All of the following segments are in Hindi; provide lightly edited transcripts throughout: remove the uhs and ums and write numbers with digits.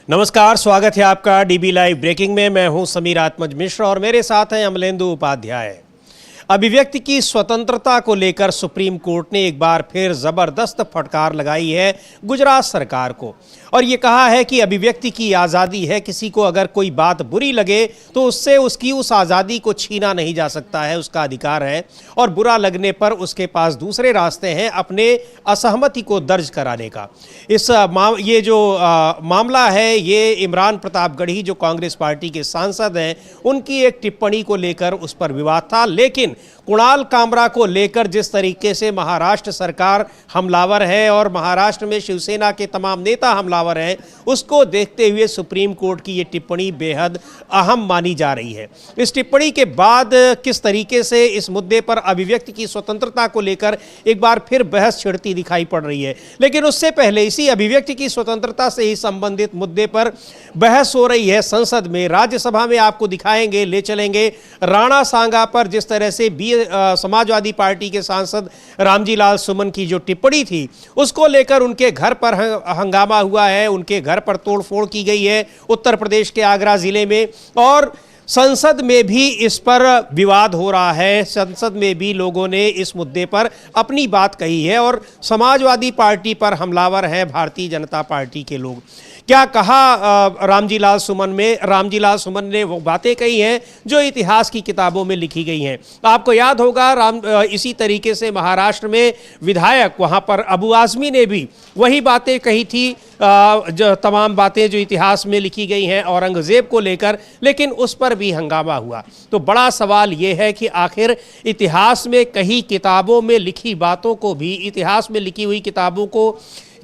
नमस्कार, स्वागत है आपका डीबी लाइव ब्रेकिंग में। मैं हूं समीर आत्मज मिश्र और मेरे साथ हैं अमलेंदु उपाध्याय। अभिव्यक्ति की स्वतंत्रता को लेकर सुप्रीम कोर्ट ने एक बार फिर जबरदस्त फटकार लगाई है गुजरात सरकार को और ये कहा है कि अभिव्यक्ति की आज़ादी है, किसी को अगर कोई बात बुरी लगे तो उससे उसकी उस आज़ादी को छीना नहीं जा सकता है, उसका अधिकार है और बुरा लगने पर उसके पास दूसरे रास्ते हैं अपने असहमति को दर्ज कराने का। ये जो मामला है ये इमरान प्रताप गढ़ी जो कांग्रेस पार्टी के सांसद हैं उनकी एक टिप्पणी को लेकर उस पर विवाद था, लेकिन कुणाल कामरा को लेकर जिस तरीके से महाराष्ट्र सरकार हमलावर है और महाराष्ट्र में शिवसेना के तमाम नेता हमलावर हैं, उसको देखते हुए सुप्रीम कोर्ट की ये टिप्पणी बेहद अहम मानी जा रही है। इस टिप्पणी के बाद किस तरीके से इस मुद्दे पर अभिव्यक्ति की स्वतंत्रता को लेकर एक बार फिर बहस छिड़ती दिखाई पड़ रही है, लेकिन उससे पहले इसी अभिव्यक्ति की स्वतंत्रता से ही संबंधित मुद्दे पर बहस हो रही है संसद में। राज्यसभा में आपको दिखाएंगे, ले चलेंगे राणा सांगा पर जिस तरह से समाजवादी पार्टी के सांसद रामजी लाल सुमन की जो टिप्पणी थी उसको लेकर उनके घर पर हंगामा हुआ है, उनके घर पर तोड़फोड़ की गई है उत्तर प्रदेश के आगरा जिले में और संसद में भी इस पर विवाद हो रहा है। संसद में भी लोगों ने इस मुद्दे पर अपनी बात कही है और समाजवादी पार्टी पर हमलावर हैं भारतीय जनता पार्टी के लोग। क्या कहा रामजी लाल सुमन ने वो बातें कही हैं जो इतिहास की किताबों में लिखी गई हैं। आपको याद होगा इसी तरीके से महाराष्ट्र में विधायक वहां पर अबू आजमी ने भी वही बातें कही थी, जो तमाम बातें जो इतिहास में लिखी गई हैं औरंगजेब को लेकर, लेकिन उस पर भी हंगामा हुआ। तो बड़ा सवाल ये है कि आखिर इतिहास में कई किताबों में लिखी बातों को भी, इतिहास में लिखी हुई किताबों को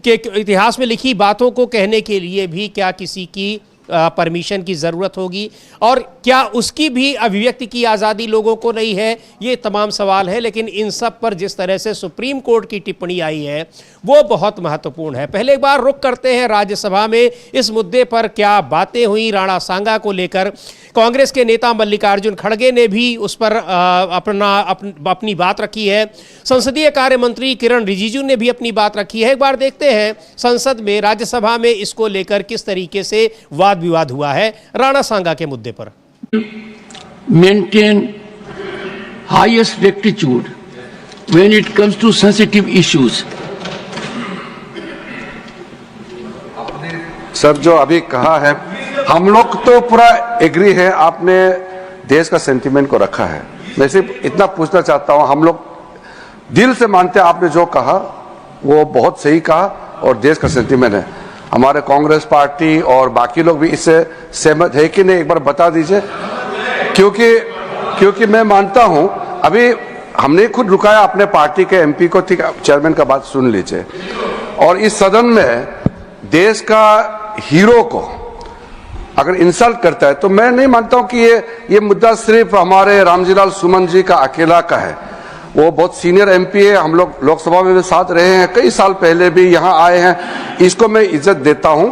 इतिहास में लिखी बातों को कहने के लिए भी क्या किसी की परमिशन की ज़रूरत होगी और क्या उसकी भी अभिव्यक्ति की आज़ादी लोगों को नहीं है? ये तमाम सवाल है, लेकिन इन सब पर जिस तरह से सुप्रीम कोर्ट की टिप्पणी आई है वो बहुत महत्वपूर्ण है। पहले एक बार रुख करते हैं राज्यसभा में इस मुद्दे पर क्या बातें हुई राणा सांगा को लेकर। कांग्रेस के नेता मल्लिकार्जुन खड़गे ने भी उस पर अपनी बात रखी है। संसदीय कार्य मंत्री किरण रिजिजू ने भी अपनी बात रखी है। एक बार देखते हैं संसद में, राज्यसभा में इसको लेकर किस तरीके से वाद विवाद हुआ है राणा सांगा के मुद्दे पर। Maintain highest rectitude when it comes to sensitive issues. Sir जो अभी कहा है हम लोग तो पूरा एग्री है, आपने देश का सेंटीमेंट को रखा है। मैं सिर्फ इतना पूछना चाहता हूं, हम लोग दिल से मानते हैं आपने जो कहा वो बहुत सही कहा और देश का सेंटीमेंट है। हमारे कांग्रेस पार्टी और बाकी लोग भी इससे सहमत है कि नहीं, एक बार बता दीजिए। क्योंकि मैं मानता हूं, अभी हमने खुद रुकाया अपने पार्टी के एमपी को, ठीक चेयरमैन का बात सुन लीजिए। और इस सदन में देश का हीरो को अगर इंसल्ट करता है तो मैं नहीं मानता हूं कि ये मुद्दा सिर्फ हमारे रामजी लाल सुमन जी का अकेला का है। वो बहुत सीनियर एमपी है, हम लोग लोकसभा में भी साथ रहे हैं, कई साल पहले भी यहाँ आए हैं। इसको मैं इज्जत देता हूं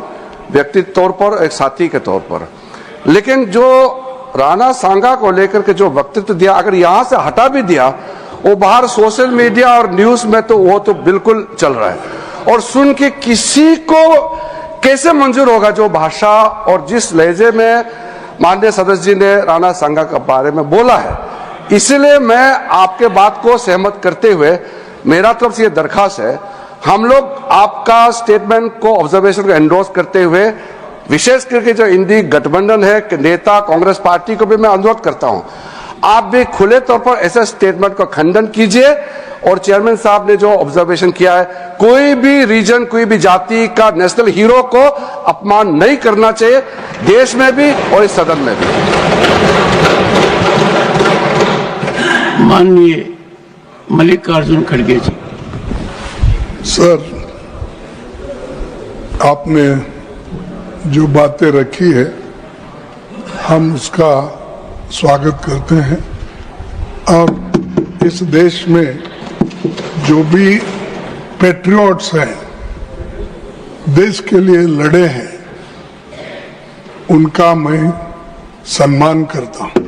व्यक्तिगत तौर पर, एक साथी के तौर पर। लेकिन जो राणा सांगा को लेकर के जो वक्तव्य दिया, अगर यहाँ से हटा भी दिया, वो बाहर सोशल मीडिया और न्यूज में तो वो तो बिल्कुल चल रहा है। और सुन के किसी को कैसे मंजूर होगा जो भाषा और जिस लहजे में माननीय सदस्य जी ने राणा सांगा के बारे में बोला है। इसलिए मैं आपके बात को सहमत करते हुए मेरा तरफ से ये दरखास्त है, हम लोग आपका स्टेटमेंट को, ऑब्जर्वेशन को एंडोर्स करते हुए, विशेष करके जो इंडी गठबंधन है नेता कांग्रेस पार्टी को भी मैं अनुरोध करता हूं, आप भी खुले तौर पर ऐसे स्टेटमेंट का खंडन कीजिए। और चेयरमैन साहब ने जो ऑब्जर्वेशन किया है, कोई भी रीजन, कोई भी जाति का नेशनल हीरो को अपमान नहीं करना चाहिए, देश में भी और इस सदन में भी। माननीय मल्लिकार्जुन खड़गे जी। सर, आपने जो बातें रखी है हम उसका स्वागत करते हैं। और इस देश में जो भी पैट्रियट्स हैं, देश के लिए लड़े हैं, उनका मैं सम्मान करता हूं।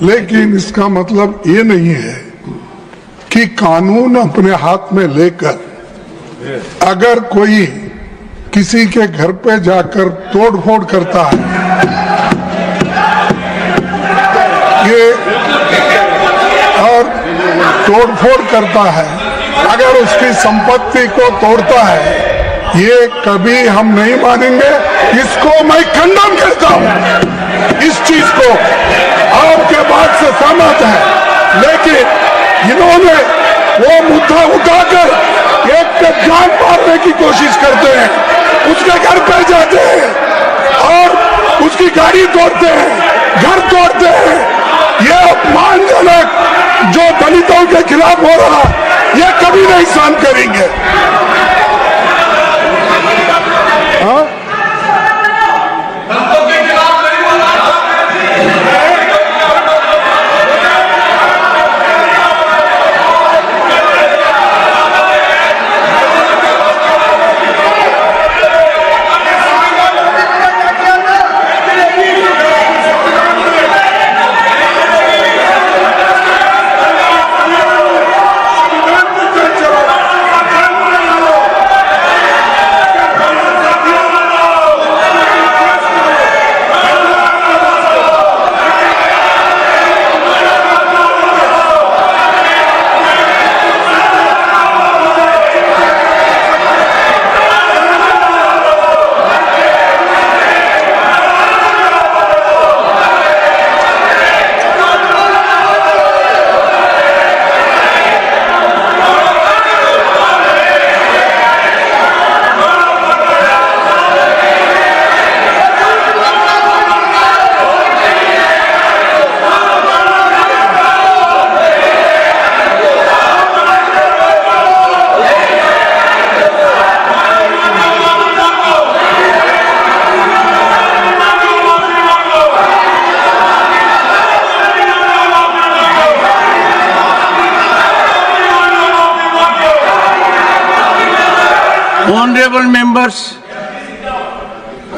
लेकिन इसका मतलब ये नहीं है कि कानून अपने हाथ में लेकर अगर कोई किसी के घर पे जाकर तोड़फोड़ करता है, ये और तोड़फोड़ करता है, अगर उसकी संपत्ति को तोड़ता है, ये कभी हम नहीं मानेंगे। इसको मैं खंडन करता हूं। इस चीज को आपके बात से सहमत है, लेकिन इन्होंने वो मुद्दा उठाकर एक पे जान मारने की कोशिश करते हैं, उसके घर पर जाते हैं और उसकी गाड़ी तोड़ते हैं, घर तोड़ते हैं। ये अपमानजनक जो दलितों के खिलाफ हो रहा, ये कभी नहीं सहन करेंगे। हाँ?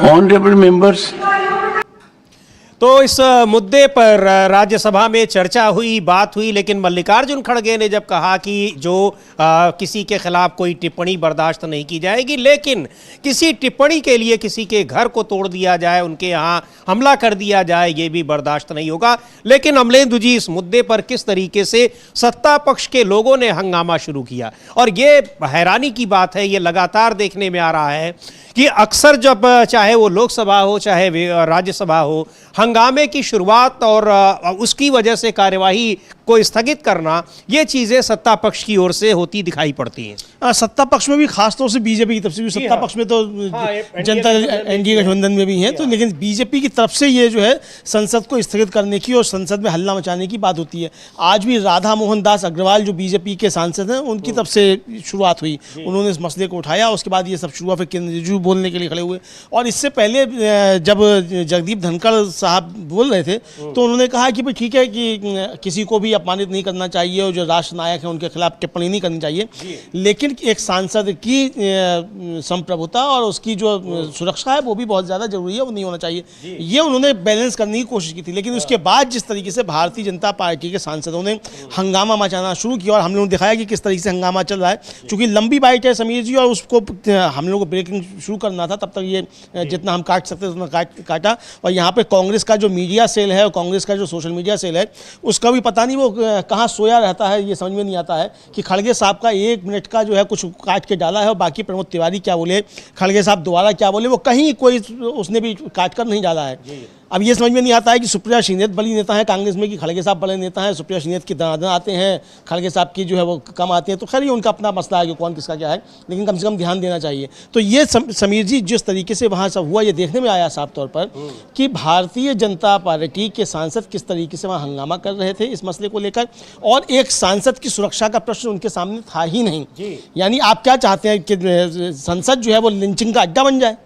Honorable members, तो इस मुद्दे पर राज्यसभा में चर्चा हुई, बात हुई, लेकिन मल्लिकार्जुन खड़गे ने जब कहा कि जो किसी के खिलाफ कोई टिप्पणी बर्दाश्त नहीं की जाएगी, लेकिन किसी टिप्पणी के लिए किसी के घर को तोड़ दिया जाए, उनके यहाँ हमला कर दिया जाए, ये भी बर्दाश्त नहीं होगा। लेकिन अमलेंदु जी, इस मुद्दे पर किस तरीके से सत्ता पक्ष के लोगों ने हंगामा शुरू किया, और ये हैरानी की बात है, ये लगातार देखने में आ रहा है कि अक्सर जब चाहे वो लोकसभा हो चाहे राज्यसभा हो, हंगामे की शुरुआत और उसकी वजह से कार्यवाही को स्थगित करना, ये चीजें सत्ता पक्ष की ओर से होती दिखाई पड़ती हैं। सत्ता पक्ष में भी, खासतौर से बीजेपी की तरफ से भी, सत्ता पक्ष में तो जनता एनडीए गठबंधन में भी है, तो लेकिन बीजेपी की तरफ से ये जो है संसद को स्थगित करने की और संसद में हल्ला मचाने की बात होती है। आज भी राधा मोहन दास अग्रवाल जो बीजेपी के सांसद हैं, उनकी तरफ से शुरुआत हुई, उन्होंने इस मसले को उठाया, उसके बाद ये सब शुरू हुआ, फिर किरण रिजिजू बोलने के लिए खड़े हुए। और इससे पहले जब जगदीप धनखड़ साहब बोल रहे थे तो उन्होंने कहा कि भाई ठीक है कि किसी को भी अपमानित नहीं करना चाहिए और जो राष्ट्र नायक हैं उनके खिलाफ टिप्पणी नहीं करनी चाहिए, लेकिन एक सांसद की संप्रभुता और उसकी जो सुरक्षा है वो भी बहुत ज़्यादा जरूरी है, वो नहीं होना चाहिए। ये उन्होंने बैलेंस करने की कोशिश की थी, लेकिन उसके बाद जिस तरीके से भारतीय जनता पार्टी के सांसदों ने हंगामा मचाना शुरू किया, और हम लोगों ने दिखाया कि किस तरीके से हंगामा चल रहा है, चूँकि लंबी बाइट है समीर जी, और उसको हम लोगों को ब्रेकिंग शुरू करना था, तब तक ये जितना हम काट सकते उतना काटा। और यहाँ पे कांग्रेस का जो मीडिया सेल है और कांग्रेस का जो सोशल मीडिया सेल है, उसका भी पता नहीं वो कहाँ सोया रहता है, ये समझ में नहीं आता है कि खड़गे साहब का 1 मिनट का जो है कुछ काट के डाला है और बाकी प्रमोद तिवारी क्या बोले, खड़गे साहब दोबारा क्या बोले, वो कहीं कोई उसने भी काट कर नहीं डाला है। अब ये समझ में नहीं आता है कि सुप्रिया श्रीनेत बड़ी नेता है कांग्रेस में कि खड़गे साहब बड़े नेता हैं। सुप्रिया श्रीनेत की दादा आते हैं, खड़गे साहब की जो है वो कम आते हैं, तो खैर ये उनका अपना मसला है कि कौन किसका क्या है, लेकिन कम से कम ध्यान देना चाहिए। तो ये समीर जी जिस तरीके से वहाँ सब हुआ, ये देखने में आया साफ तौर पर कि भारतीय जनता पार्टी के सांसद किस तरीके से वहाँ हंगामा कर रहे थे इस मसले को लेकर, और एक सांसद की सुरक्षा का प्रश्न उनके सामने था ही नहीं। यानी आप क्या चाहते हैं कि संसद जो है वो लिंचिंग का अड्डा बन जाए?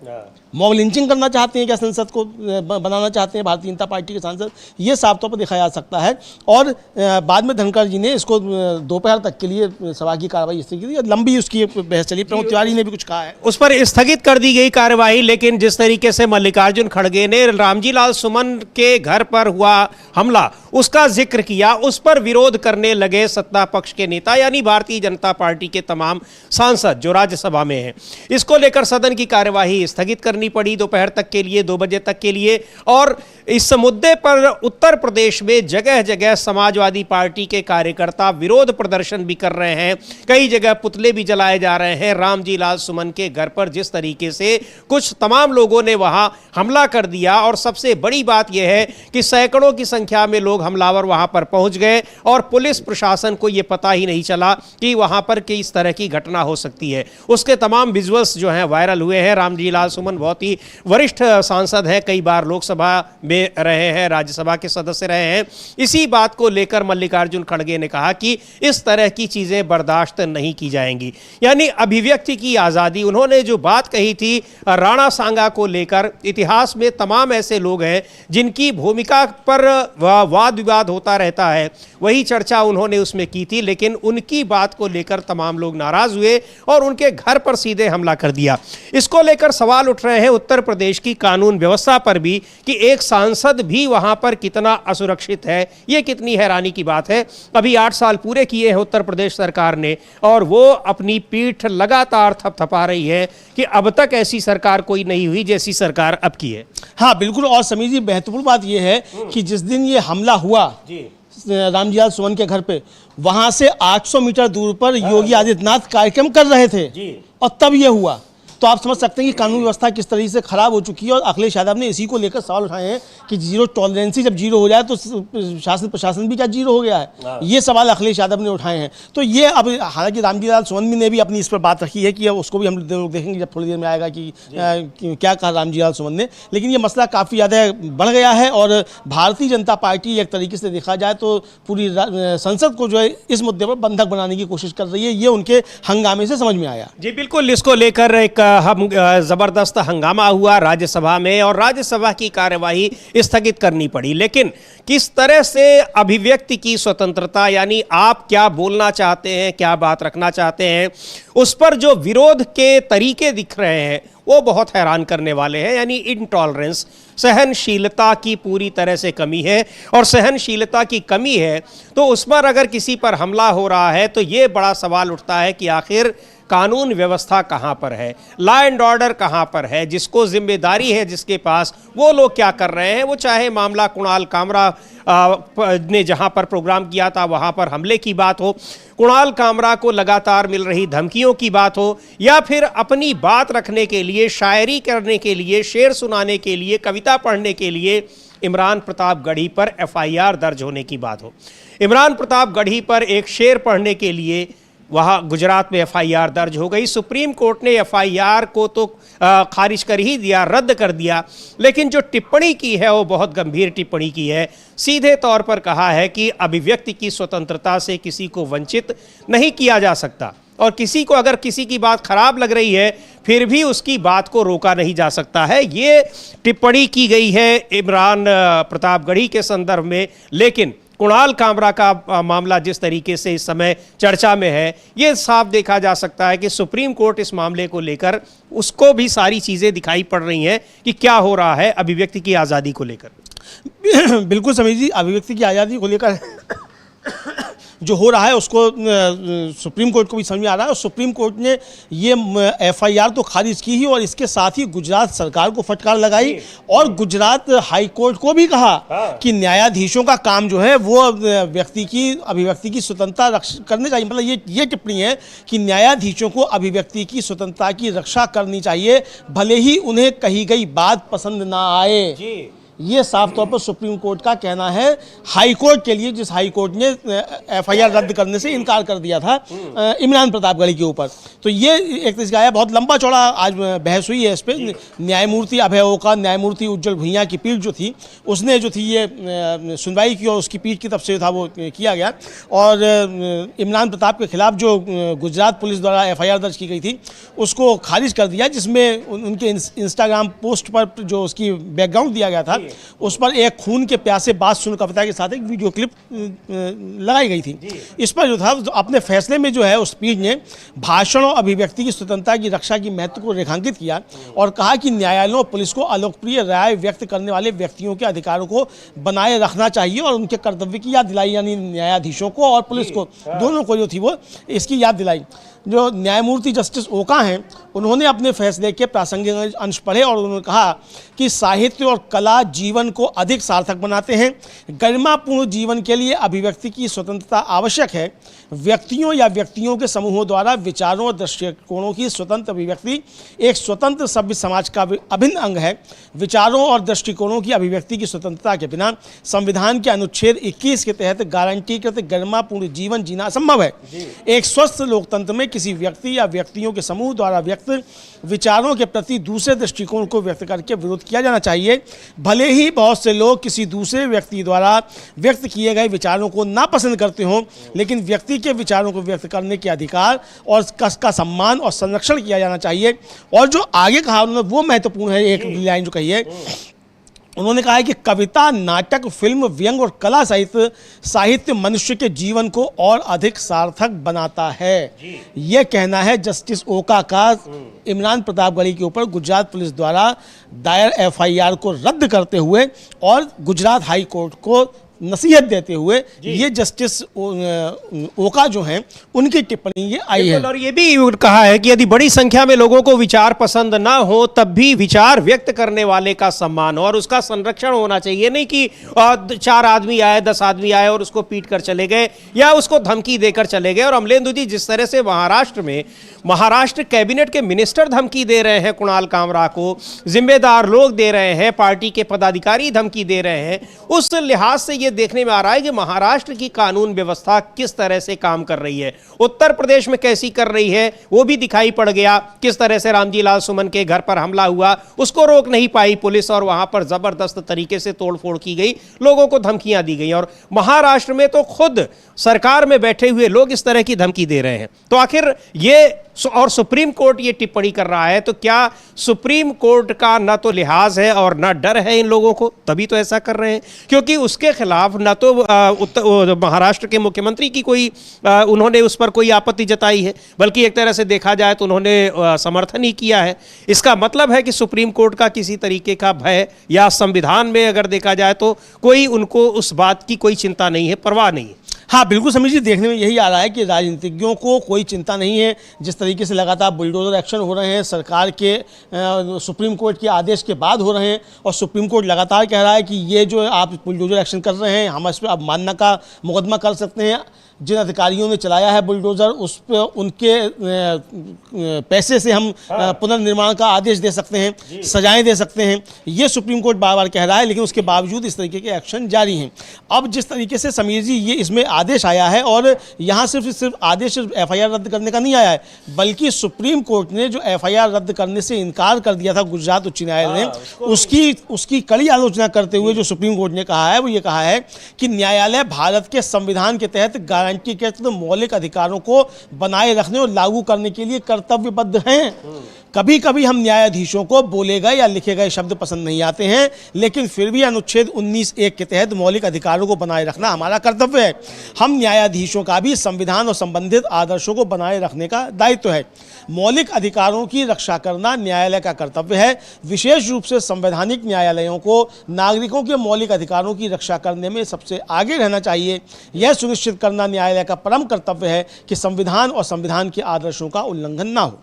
मॉब लिंचिंग करना चाहते हैं क्या? संसद को बनाना चाहते हैं भारतीय जनता पार्टी के सांसद? ये साफ तौर पर देखा जा सकता है। और बाद में धनखड़ जी ने इसको दोपहर तक के लिए सभा की कार्रवाई स्थगित की, लंबी उसकी बहस चली, प्रमोद तिवारी ने भी कुछ कहा है, उस पर स्थगित कर दी गई कार्यवाही। लेकिन जिस तरीके से मल्लिकार्जुन खड़गे ने रामजी लाल सुमन के घर पर हुआ हमला, उसका जिक्र किया, उस पर विरोध करने लगे सत्ता पक्ष के नेता यानी भारतीय जनता पार्टी के तमाम सांसद जो राज्यसभा में हैं। इसको लेकर सदन की कार्यवाही स्थगित करनी पड़ी दोपहर तक के लिए, 2 बजे तक के लिए। और इस मुद्दे पर उत्तर प्रदेश में जगह जगह समाजवादी पार्टी के कार्यकर्ता विरोध प्रदर्शन भी कर रहे हैं, कई जगह पुतले भी जलाए जा रहे हैं। रामजी लाल सुमन के घर पर जिस तरीके से कुछ तमाम लोगों ने वहां हमला कर दिया, और सबसे बड़ी बात यह है कि सैकड़ों की संख्या में लोग हमलावर वहां पर पहुंच गए और पुलिस प्रशासन को यह पता ही नहीं चला कि वहां पर किस तरह की घटना हो सकती है। उसके तमाम विजुअल्स जो हैं वायरल हुए हैं। रामजी लाल सुमन बहुत ही वरिष्ठ सांसद हैं, कई बार लोकसभा में रहे हैं, राज्यसभा के सदस्य रहे हैं। इसी बात को लेकर मल्लिकार्जुन खड़गे ने कहा कि इस तरह की चीजें बर्दाश्त नहीं की जाएंगी, यानी अभिव्यक्ति की आजादी। उन्होंने जो बात कही थी राणा सांगा को लेकर, इतिहास में तमाम ऐसे लोग हैं जिनकी भूमिका पर वाद विवाद होता रहता है, वही चर्चा उन्होंने उसमें की थी, लेकिन उनकी बात को लेकर तमाम लोग नाराज हुए और उनके घर पर सीधे हमला कर दिया। इसको लेकर सवाल उठ रहे हैं उत्तर प्रदेश की कानून व्यवस्था पर भी कि एक सांसद भी वहां पर कितना असुरक्षित है। यह कितनी हैरानी की बात है। अभी 8 साल पूरे किए हैं उत्तर प्रदेश सरकार ने और वो अपनी पीठ लगातार थपथपा रही है कि अब तक ऐसी सरकार कोई नहीं हुई जैसी सरकार अब की है। हाँ बिल्कुल, और समीर जी महत्वपूर्ण बात यह है कि जिस दिन ये हमला हुआ रामजी लाल सुमन के घर पे, वहां से 800 मीटर दूर पर योगी आदित्यनाथ कार्यक्रम कर रहे थे और तब ये हुआ। तो आप समझ सकते हैं कि कानून व्यवस्था किस तरीके से खराब हो चुकी है। और अखिलेश यादव ने इसी को लेकर सवाल उठाए हैं कि जीरो टॉलरेंसी जब जीरो हो जाए तो शासन प्रशासन भी क्या जीरो हो गया है। ये सवाल अखिलेश यादव ने उठाए हैं। तो ये अब हालांकि रामजी लाल सुमन ने भी अपनी इस पर बात रखी है कि उसको भी हम लोग देखेंगे जब थोड़ी देर में आएगा कि क्या कहा रामजी लाल सुमन ने। लेकिन ये मसला काफ़ी ज़्यादा बढ़ गया है और भारतीय जनता पार्टी एक तरीके से देखा जाए तो पूरी संसद को जो है इस मुद्दे पर बंधक बनाने की कोशिश कर रही है। ये उनके हंगामे से समझ में आया। जी बिल्कुल, इसको लेकर एक जबरदस्त हंगामा हुआ राज्यसभा में और राज्यसभा की कार्यवाही स्थगित करनी पड़ी। लेकिन किस तरह से अभिव्यक्ति की स्वतंत्रता, यानी आप क्या बोलना चाहते हैं, क्या बात रखना चाहते हैं, उस पर जो विरोध के तरीके दिख रहे हैं वो बहुत हैरान करने वाले हैं। यानी इनटॉलरेंस, सहनशीलता की पूरी तरह से कमी है। और सहनशीलता की कमी है तो उस पर अगर किसी पर हमला हो रहा है तो ये बड़ा सवाल उठता है कि आखिर कानून व्यवस्था कहाँ पर है, लॉ एंड ऑर्डर कहाँ पर है, जिसको जिम्मेदारी है जिसके पास, वो लोग क्या कर रहे हैं। वो चाहे मामला कुणाल कामरा ने जहाँ पर प्रोग्राम किया था वहाँ पर हमले की बात हो, कुणाल कामरा को लगातार मिल रही धमकियों की बात हो, या फिर अपनी बात रखने के लिए, शायरी करने के लिए, शेर सुनाने के लिए, कविता पढ़ने के लिए इमरान प्रतापगढ़ी पर FIR दर्ज होने की बात हो। इमरान प्रतापगढ़ी पर एक शेर पढ़ने के लिए वहाँ गुजरात में FIR दर्ज हो गई। सुप्रीम कोर्ट ने FIR को तो खारिज कर ही दिया, रद्द कर दिया, लेकिन जो टिप्पणी की है वो बहुत गंभीर टिप्पणी की है। सीधे तौर पर कहा है कि अभिव्यक्ति की स्वतंत्रता से किसी को वंचित नहीं किया जा सकता और किसी को अगर किसी की बात खराब लग रही है फिर भी उसकी बात को रोका नहीं जा सकता है। ये टिप्पणी की गई है इमरान प्रतापगढ़ी के संदर्भ में। लेकिन कुणाल कामरा का मामला जिस तरीके से इस समय चर्चा में है, ये साफ देखा जा सकता है कि सुप्रीम कोर्ट इस मामले को लेकर उसको भी सारी चीज़ें दिखाई पड़ रही हैं कि क्या हो रहा है अभिव्यक्ति की आज़ादी को लेकर। बिल्कुल समीर जी, अभिव्यक्ति की आज़ादी को लेकर जो हो रहा है उसको सुप्रीम कोर्ट को भी समझ में आ रहा है और सुप्रीम कोर्ट ने ये FIR तो खारिज की ही और इसके साथ ही गुजरात सरकार को फटकार लगाई और गुजरात हाई कोर्ट को भी कहा कि न्यायाधीशों का काम जो है वो व्यक्ति की अभिव्यक्ति की स्वतंत्रता करनी चाहिए। मतलब ये टिप्पणी है कि न्यायाधीशों को अभिव्यक्ति की स्वतंत्रता की रक्षा करनी चाहिए, भले ही उन्हें कही गई बात पसंद ना आए। ये साफ तौर पर सुप्रीम कोर्ट का कहना है हाई कोर्ट के लिए, जिस हाई कोर्ट ने FIR रद्द करने से इनकार कर दिया था इमरान प्रतापगढ़ी के ऊपर। तो ये एक तरह से आया, बहुत लंबा चौड़ा आज बहस हुई है इस पर। न्यायमूर्ति अभय ओका, न्यायमूर्ति उज्जवल भुइयां की पीठ जो थी उसने जो थी ये सुनवाई की और उसकी पीठ की तरफ से था वो किया गया और इमरान प्रताप के खिलाफ जो गुजरात पुलिस द्वारा FIR दर्ज की गई थी उसको खारिज कर दिया, जिसमें उनके इंस्टाग्राम पोस्ट पर जो उसकी बैकग्राउंड दिया गया था उस पर एक खून के प्यासे बात सुन कविता के साथ एक वीडियो क्लिप लगाई गई थी। इस पर जो था अपने फैसले में जो है उस पीठ ने भाषण और अभिव्यक्ति की स्वतंत्रता की रक्षा की महत्व को रेखांकित किया और कहा कि न्यायालयों और पुलिस को अलोकप्रिय राय व्यक्त करने वाले व्यक्तियों के अधिकारों को बनाए रखना चाहिए और उनके कर्तव्य की याद दिलाई, यानी न्यायाधीशों को और पुलिस को, दोनों को जो थी वो इसकी याद दिलाई। जो न्यायमूर्ति जस्टिस ओका हैं, उन्होंने अपने फैसले के प्रासंगिक अंश पढ़े और उन्होंने कहा कि साहित्य और कला जीवन को अधिक सार्थक बनाते हैं। गरिमापूर्ण जीवन के लिए अभिव्यक्ति की स्वतंत्रता आवश्यक है। व्यक्तियों या व्यक्तियों के समूहों द्वारा विचारों और दृष्टिकोणों की स्वतंत्र अभिव्यक्ति एक स्वतंत्र सभ्य समाज का अभिन्न अंग है। विचारों और दृष्टिकोणों की अभिव्यक्ति की स्वतंत्रता के बिना संविधान के अनुच्छेद 21 के तहत गारंटीकृत गरिमापूर्ण जीवन जीना असंभव है। एक स्वस्थ लोकतंत्र में किसी व्यक्ति या व्यक्तियों के समूह द्वारा व्यक्त विचारों के प्रति दूसरे दृष्टिकोण को व्यक्त करके विरोध किया जाना चाहिए। भले ही बहुत से लोग किसी दूसरे व्यक्ति द्वारा व्यक्त किए गए विचारों को नापसंद करते हों, लेकिन व्यक्ति के विचारों को व्यक्त करने के अधिकार और का सम्मान और संरक्षण किया जाना चाहिए। और जो आगे कहा उन्होंने वो महत्वपूर्ण है, एक लाइन जो कही है, उन्होंने कहा है कि कविता, नाटक, फिल्म, व्यंग और कला सहित साहित्य मनुष्य के जीवन को और अधिक सार्थक बनाता है। यह कहना है जस्टिस ओका का इमरान प्रतापगढ़ी के ऊपर गुजरात पुलिस द्वारा दायर FIR को रद्द करते हुए और गुजरात हाई कोर्ट को नसीहत देते हुए ये जस्टिस ओका जो हैं उनकी टिप्पणी ये आई है। और ये भी कहा है कि यदि बड़ी संख्या में लोगों को विचार पसंद ना हो तब भी विचार व्यक्त करने वाले का सम्मान और उसका संरक्षण होना चाहिए। नहीं कि 4 आदमी आए, 10 आदमी आए और उसको पीट कर चले गए या उसको धमकी देकर चले गए। और अमलेंदु जी, जिस तरह से महाराष्ट्र कैबिनेट के मिनिस्टर धमकी दे रहे हैं कुणाल कामरा को, जिम्मेदार लोग दे रहे हैं, पार्टी के पदाधिकारी धमकी दे रहे हैं, उस लिहाज से ये देखने में आ रहा है कि महाराष्ट्र की कानून व्यवस्था किस तरह से काम कर रही है। उत्तर प्रदेश में कैसी कर रही है वो भी दिखाई पड़ गया। किस तरह से रामजी लाल सुमन के घर पर हमला हुआ, उसको रोक नहीं पाई पुलिस और वहां पर जबरदस्त तरीके से तोड़फोड़ की गई, लोगों को धमकियां दी गई। और महाराष्ट्र में तो खुद सरकार में बैठे हुए लोग इस तरह की धमकी दे रहे हैं। तो आखिर ये और सुप्रीम कोर्ट ये टिप्पणी कर रहा है, तो क्या सुप्रीम कोर्ट का न तो लिहाज है और न डर है इन लोगों को, तभी तो ऐसा कर रहे हैं। क्योंकि उसके खिलाफ न तो महाराष्ट्र के मुख्यमंत्री की कोई उन्होंने उस पर कोई आपत्ति जताई है, बल्कि एक तरह से देखा जाए तो उन्होंने समर्थन ही किया है। इसका मतलब है कि सुप्रीम कोर्ट का किसी तरीके का भय, या संविधान में अगर देखा जाए तो कोई उनको उस बात की कोई चिंता नहीं है, परवाह नहीं है। हाँ बिल्कुल समीर जी, देखने में यही आ रहा है कि राजनीतिज्ञों को कोई चिंता नहीं है। जिस तरीके से लगातार बुलडोजर एक्शन हो रहे हैं सरकार के सुप्रीम कोर्ट के आदेश के बाद हो रहे हैं, और सुप्रीम कोर्ट लगातार कह रहा है कि ये जो आप बुलडोजर एक्शन कर रहे हैं हम इस पर अवमानना का मुकदमा कर सकते हैं। जिन अधिकारियों ने चलाया है बुलडोजर उस पर उनके पैसे से हम पुनर्निर्माण का आदेश दे सकते हैं, सजाएं दे सकते हैं, ये सुप्रीम कोर्ट बार बार कह रहा है। लेकिन उसके बावजूद इस तरीके के एक्शन जारी हैं। अब जिस तरीके से समीर जी ये इसमें आदेश आया है, और यहाँ सिर्फ आदेश FIR रद्द करने का नहीं आया है, बल्कि सुप्रीम कोर्ट ने जो FIR रद्द करने से इनकार कर दिया था गुजरात उच्च न्यायालय ने, उसकी कड़ी आलोचना करते हुए जो सुप्रीम कोर्ट ने कहा है वो ये कहा है कि न्यायालय भारत के संविधान के तहत गारंटीकृत मौलिक अधिकारों को बनाए रखने और लागू करने के लिए कर्तव्यबद्ध हैं। कभी कभी हम न्यायाधीशों को बोले गए या लिखे गए शब्द पसंद नहीं आते हैं, लेकिन फिर भी अनुच्छेद 19(1) के तहत मौलिक अधिकारों को बनाए रखना हमारा कर्तव्य है। हम न्यायाधीशों का भी संविधान और संबंधित आदर्शों को बनाए रखने का दायित्व है। मौलिक अधिकारों की रक्षा करना न्यायालय का कर्तव्य है। विशेष रूप से संवैधानिक न्यायालयों को नागरिकों के मौलिक अधिकारों की रक्षा करने में सबसे आगे रहना चाहिए। यह सुनिश्चित करना न्यायालय का परम कर्तव्य है कि संविधान और संविधान के आदर्शों का उल्लंघन ना हो।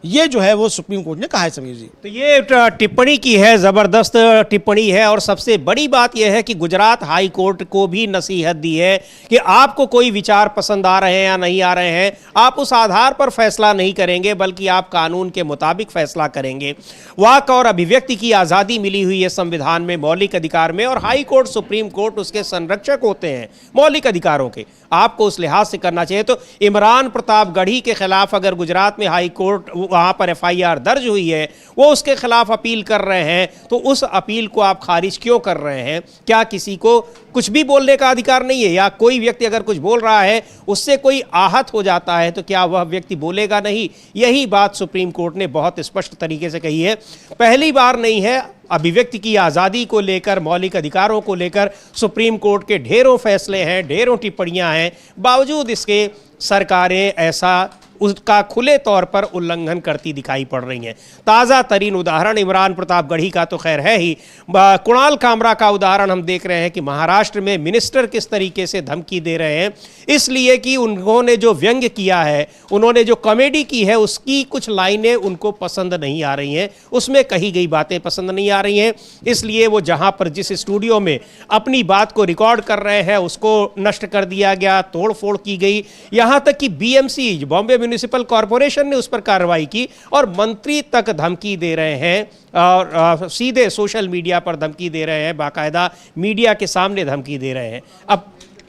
ये जो है वो सुप्रीम कोर्ट ने कहा है समीर जी। तो ये टिप्पणी की है, जबरदस्त टिप्पणी है। और सबसे बड़ी बात यह है कि गुजरात हाई कोर्ट को भी नसीहत दी है कि आपको कोई विचार पसंद आ रहे हैं या नहीं आ रहे हैं, आप उस आधार पर फैसला नहीं करेंगे, बल्कि आप कानून के मुताबिक फैसला करेंगे। वाक और अभिव्यक्ति की आज़ादी मिली हुई है संविधान में, मौलिक अधिकार में, और हाई कोर्ट सुप्रीम कोर्ट उसके संरक्षक होते हैं मौलिक अधिकारों के। आपको उस लिहाज से करना चाहिए। तो इमरान प्रतापगढ़ी के खिलाफ अगर गुजरात में हाई कोर्ट वहाँ पर FIR दर्ज हुई है वो उसके खिलाफ अपील कर रहे हैं, तो उस अपील को आप खारिज क्यों कर रहे हैं? क्या किसी को कुछ भी बोलने का अधिकार नहीं है? या कोई व्यक्ति अगर कुछ बोल रहा है उससे कोई आहत हो जाता है तो क्या वह व्यक्ति बोलेगा नहीं? यही बात सुप्रीम कोर्ट ने बहुत स्पष्ट तरीके से कही है। पहली बार नहीं है, अभिव्यक्ति की आज़ादी को लेकर, मौलिक अधिकारों को लेकर सुप्रीम कोर्ट के ढेरों फैसले हैं, ढेरों टिप्पणियां हैं, बावजूद इसके सरकारें ऐसा उसका खुले तौर पर उल्लंघन करती दिखाई पड़ रही हैं। ताज़ा तरीन उदाहरण इमरान प्रतापगढ़ी का तो खैर है ही, कुणाल कामरा का उदाहरण हम देख रहे हैं कि महाराष्ट्र में मिनिस्टर किस तरीके से धमकी दे रहे हैं, इसलिए कि उन्होंने जो व्यंग्य किया है, उन्होंने जो कॉमेडी की है, उसकी कुछ लाइनें उनको पसंद नहीं आ रही हैं, उसमें कही गई बातें पसंद नहीं आ रही हैं, इसलिए वो जहाँ पर जिस स्टूडियो में अपनी बात को रिकॉर्ड कर रहे हैं उसको नष्ट कर दिया गया, तोड़ फोड़ की गई, यहाँ तक कि BMC बॉम्बे म्युनिसिपल कॉरपोरेशन ने उस पर कार्रवाई की और मंत्री तक धमकी दे रहे हैं और सीधे सोशल मीडिया पर धमकी दे रहे हैं, बाकायदा मीडिया के सामने धमकी दे रहे हैं। अब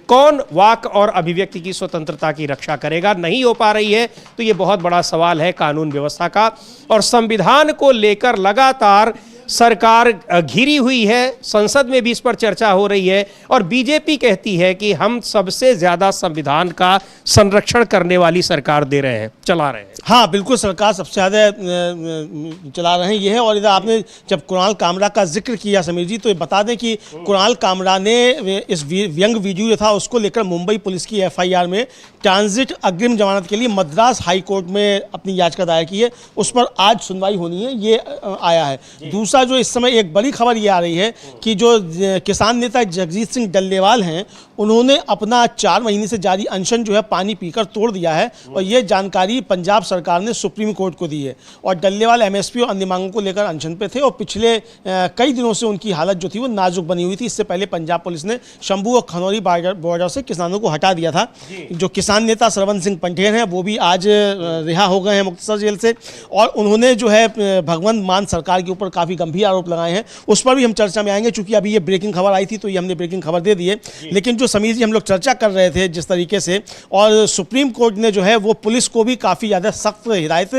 कौन वाक और अभिव्यक्ति की स्वतंत्रता की रक्षा करेगा? नहीं हो पा रही है, तो ये बहुत बड़ा सवाल है कानून व्यवस्था का। और संविधान को लेकर लगातार सरकार घिरी हुई है, संसद में भी इस पर चर्चा हो रही है और बीजेपी कहती है कि हम सबसे ज्यादा संविधान का संरक्षण करने वाली सरकार दे रहे हैं, चला रहे हैं। हाँ बिल्कुल, सरकार सबसे ज़्यादा चला रहे हैं ये है। और इधर आपने जब कुणाल कामरा का जिक्र किया समीर जी, तो ये बता दें कि कुणाल कामरा ने इस व्यंग वीडियो जो था उसको लेकर मुंबई पुलिस की FIR में ट्रांजिट अग्रिम जमानत के लिए मद्रास हाई कोर्ट में अपनी याचिका दायर की है, उस पर आज सुनवाई होनी है, ये आया है। दूसरा जो इस समय एक बड़ी खबर ये आ रही है कि जो किसान नेता जगजीत सिंह डल्लेवाल हैं, उन्होंने अपना 4 महीने से जारी अनशन जो है पानी पीकर तोड़ दिया है और ये जानकारी पंजाब सरकार ने सुप्रीम कोर्ट को दी है। और डल्लेवाल MSP और अन्य मांगों को लेकर अनशन पे थे और पिछले कई दिनों से उनकी हालत जो थी वो नाजुक बनी हुई थी। इससे पहले पंजाब पुलिस ने शंभू और खनौरी बॉर्डर से किसानों को हटा दिया था। जो किसान नेता सरवन सिंह पंठेर हैं वो भी आज रिहा हो गए हैं मुक्तसर जेल से और उन्होंने जो है भगवंत मान सरकार के ऊपर काफ़ी गंभीर आरोप लगाए हैं, उस पर भी हम चर्चा में आएंगे। चूंकि अभी ये ब्रेकिंग खबर आई थी तो ये हमने ब्रेकिंग खबर दे दी है। लेकिन जो समीर जी हम लोग चर्चा कर रहे थे जिस तरीके से, और सुप्रीम कोर्ट ने जो है वो पुलिस को भी काफ़ी ज़्यादा सख्त हिदायत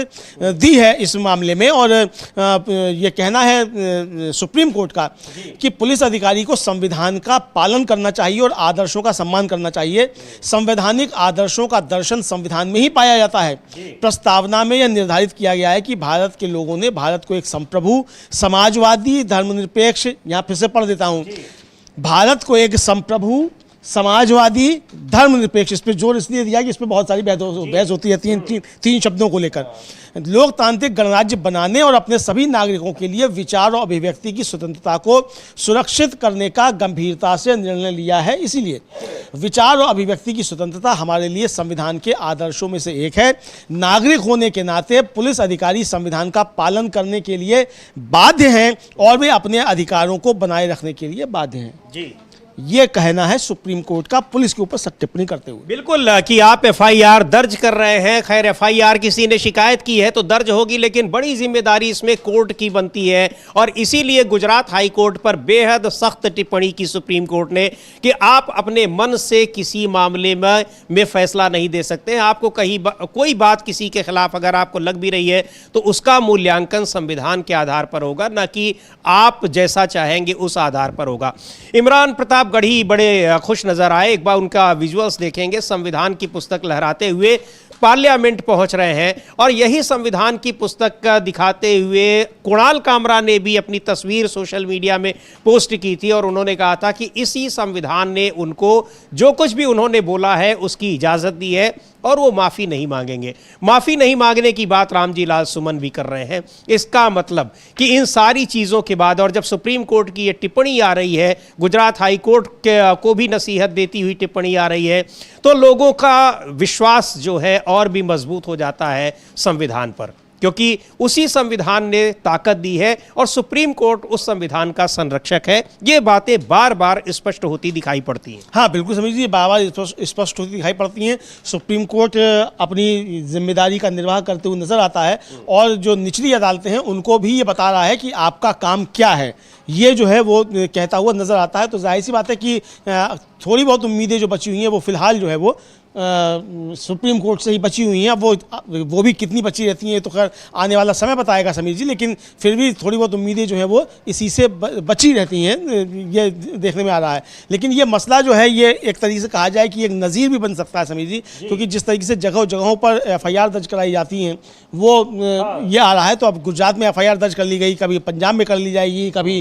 दी है इस मामले में। और ये कहना है सुप्रीम कोर्ट का कि पुलिस अधिकारी को संविधान का पालन करना चाहिए और आदर्शों का सम्मान करना चाहिए। संवैधानिक आदर्शों का दर्शन संविधान में ही पाया जाता है। प्रस्तावना में यह निर्धारित किया गया है कि भारत के लोगों ने भारत को एक संप्रभु, समाजवादी, धर्मनिरपेक्ष, यहाँ फिर से पढ़ देता हूँ, भारत को एक संप्रभु, समाजवादी, धर्मनिरपेक्ष, इस पर जोर इसलिए दिया कि इस पर बहुत सारी बहस होती है तीन शब्दों को लेकर, लोकतांत्रिक गणराज्य बनाने और अपने सभी नागरिकों के लिए विचार और अभिव्यक्ति की स्वतंत्रता को सुरक्षित करने का गंभीरता से निर्णय लिया है। इसीलिए विचार और अभिव्यक्ति की स्वतंत्रता हमारे लिए संविधान के आदर्शों में से एक है। नागरिक होने के नाते पुलिस अधिकारी संविधान का पालन करने के लिए बाध्य हैं और वे अपने अधिकारों को बनाए रखने के लिए बाध्य हैं। जी, ये कहना है सुप्रीम कोर्ट का पुलिस के ऊपर सख्त टिप्पणी करते हुए। बिल्कुल कि आप FIR दर्ज कर रहे हैं, खैर FIR किसी ने शिकायत की है तो दर्ज होगी, लेकिन बड़ी जिम्मेदारी इसमें कोर्ट की बनती है और इसीलिए गुजरात हाई कोर्ट पर बेहद सख्त टिप्पणी की सुप्रीम कोर्ट ने कि आप अपने मन से किसी मामले में फैसला नहीं दे सकते। आपको कोई बात किसी के खिलाफ अगर आपको लग भी रही है तो उसका मूल्यांकन संविधान के आधार पर होगा, न कि आप जैसा चाहेंगे उस आधार पर होगा। इमरान प्रतापगढ़ी बड़े खुश नजर आए, एक बार उनका विजुअल्स देखेंगे। संविधान की पुस्तक लहराते हुए पार्लियामेंट पहुंच रहे हैं और यही संविधान की पुस्तक का दिखाते हुए कुणाल कामरा ने भी अपनी तस्वीर सोशल मीडिया में पोस्ट की थी और उन्होंने कहा था कि इसी संविधान ने उनको जो कुछ भी उन्होंने बोला है उसकी इजाज़त दी है और वो माफ़ी नहीं मांगेंगे। माफ़ी नहीं मांगने की बात रामजी लाल सुमन भी कर रहे हैं। इसका मतलब कि इन सारी चीज़ों के बाद और जब सुप्रीम कोर्ट की ये टिप्पणी आ रही है, गुजरात हाई कोर्ट को भी नसीहत देती हुई टिप्पणी आ रही है, तो लोगों का विश्वास जो है और भी मजबूत हो जाता है संविधान पर, क्योंकि उसी संविधान ने ताकत दी है और सुप्रीम कोर्ट उस संविधान का संरक्षक है। ये बातें बार बार स्पष्ट होती दिखाई पड़ती हैं। हाँ बिल्कुल समझिए, बार बार स्पष्ट होती दिखाई पड़ती हैं। सुप्रीम कोर्ट अपनी जिम्मेदारी का निर्वाह करते हुए नजर आता है और जो निचली अदालतें हैं उनको भी ये बता रहा है कि आपका काम क्या है, ये जो है वो कहता हुआ नजर आता है। तो जाहिर सी बात है कि थोड़ी बहुत उम्मीदें जो बची हुई हैं वो फिलहाल जो है वो सुप्रीम कोर्ट से ही बची हुई हैं। अब वो भी कितनी बची रहती हैं तो खैर आने वाला समय बताएगा समीर जी, लेकिन फिर भी थोड़ी बहुत उम्मीदें जो है वो इसी से बची रहती हैं, ये देखने में आ रहा है। लेकिन ये मसला जो है ये एक तरीके से कहा जाए कि एक नज़ीर भी बन सकता है समीर जी, क्योंकि जिस तरीके से जगहों पर FIR दर्ज कराई जाती हैं वो ये आ रहा है। तो अब गुजरात में FIR दर्ज कर ली गई, कभी पंजाब में कर ली जाएगी, कभी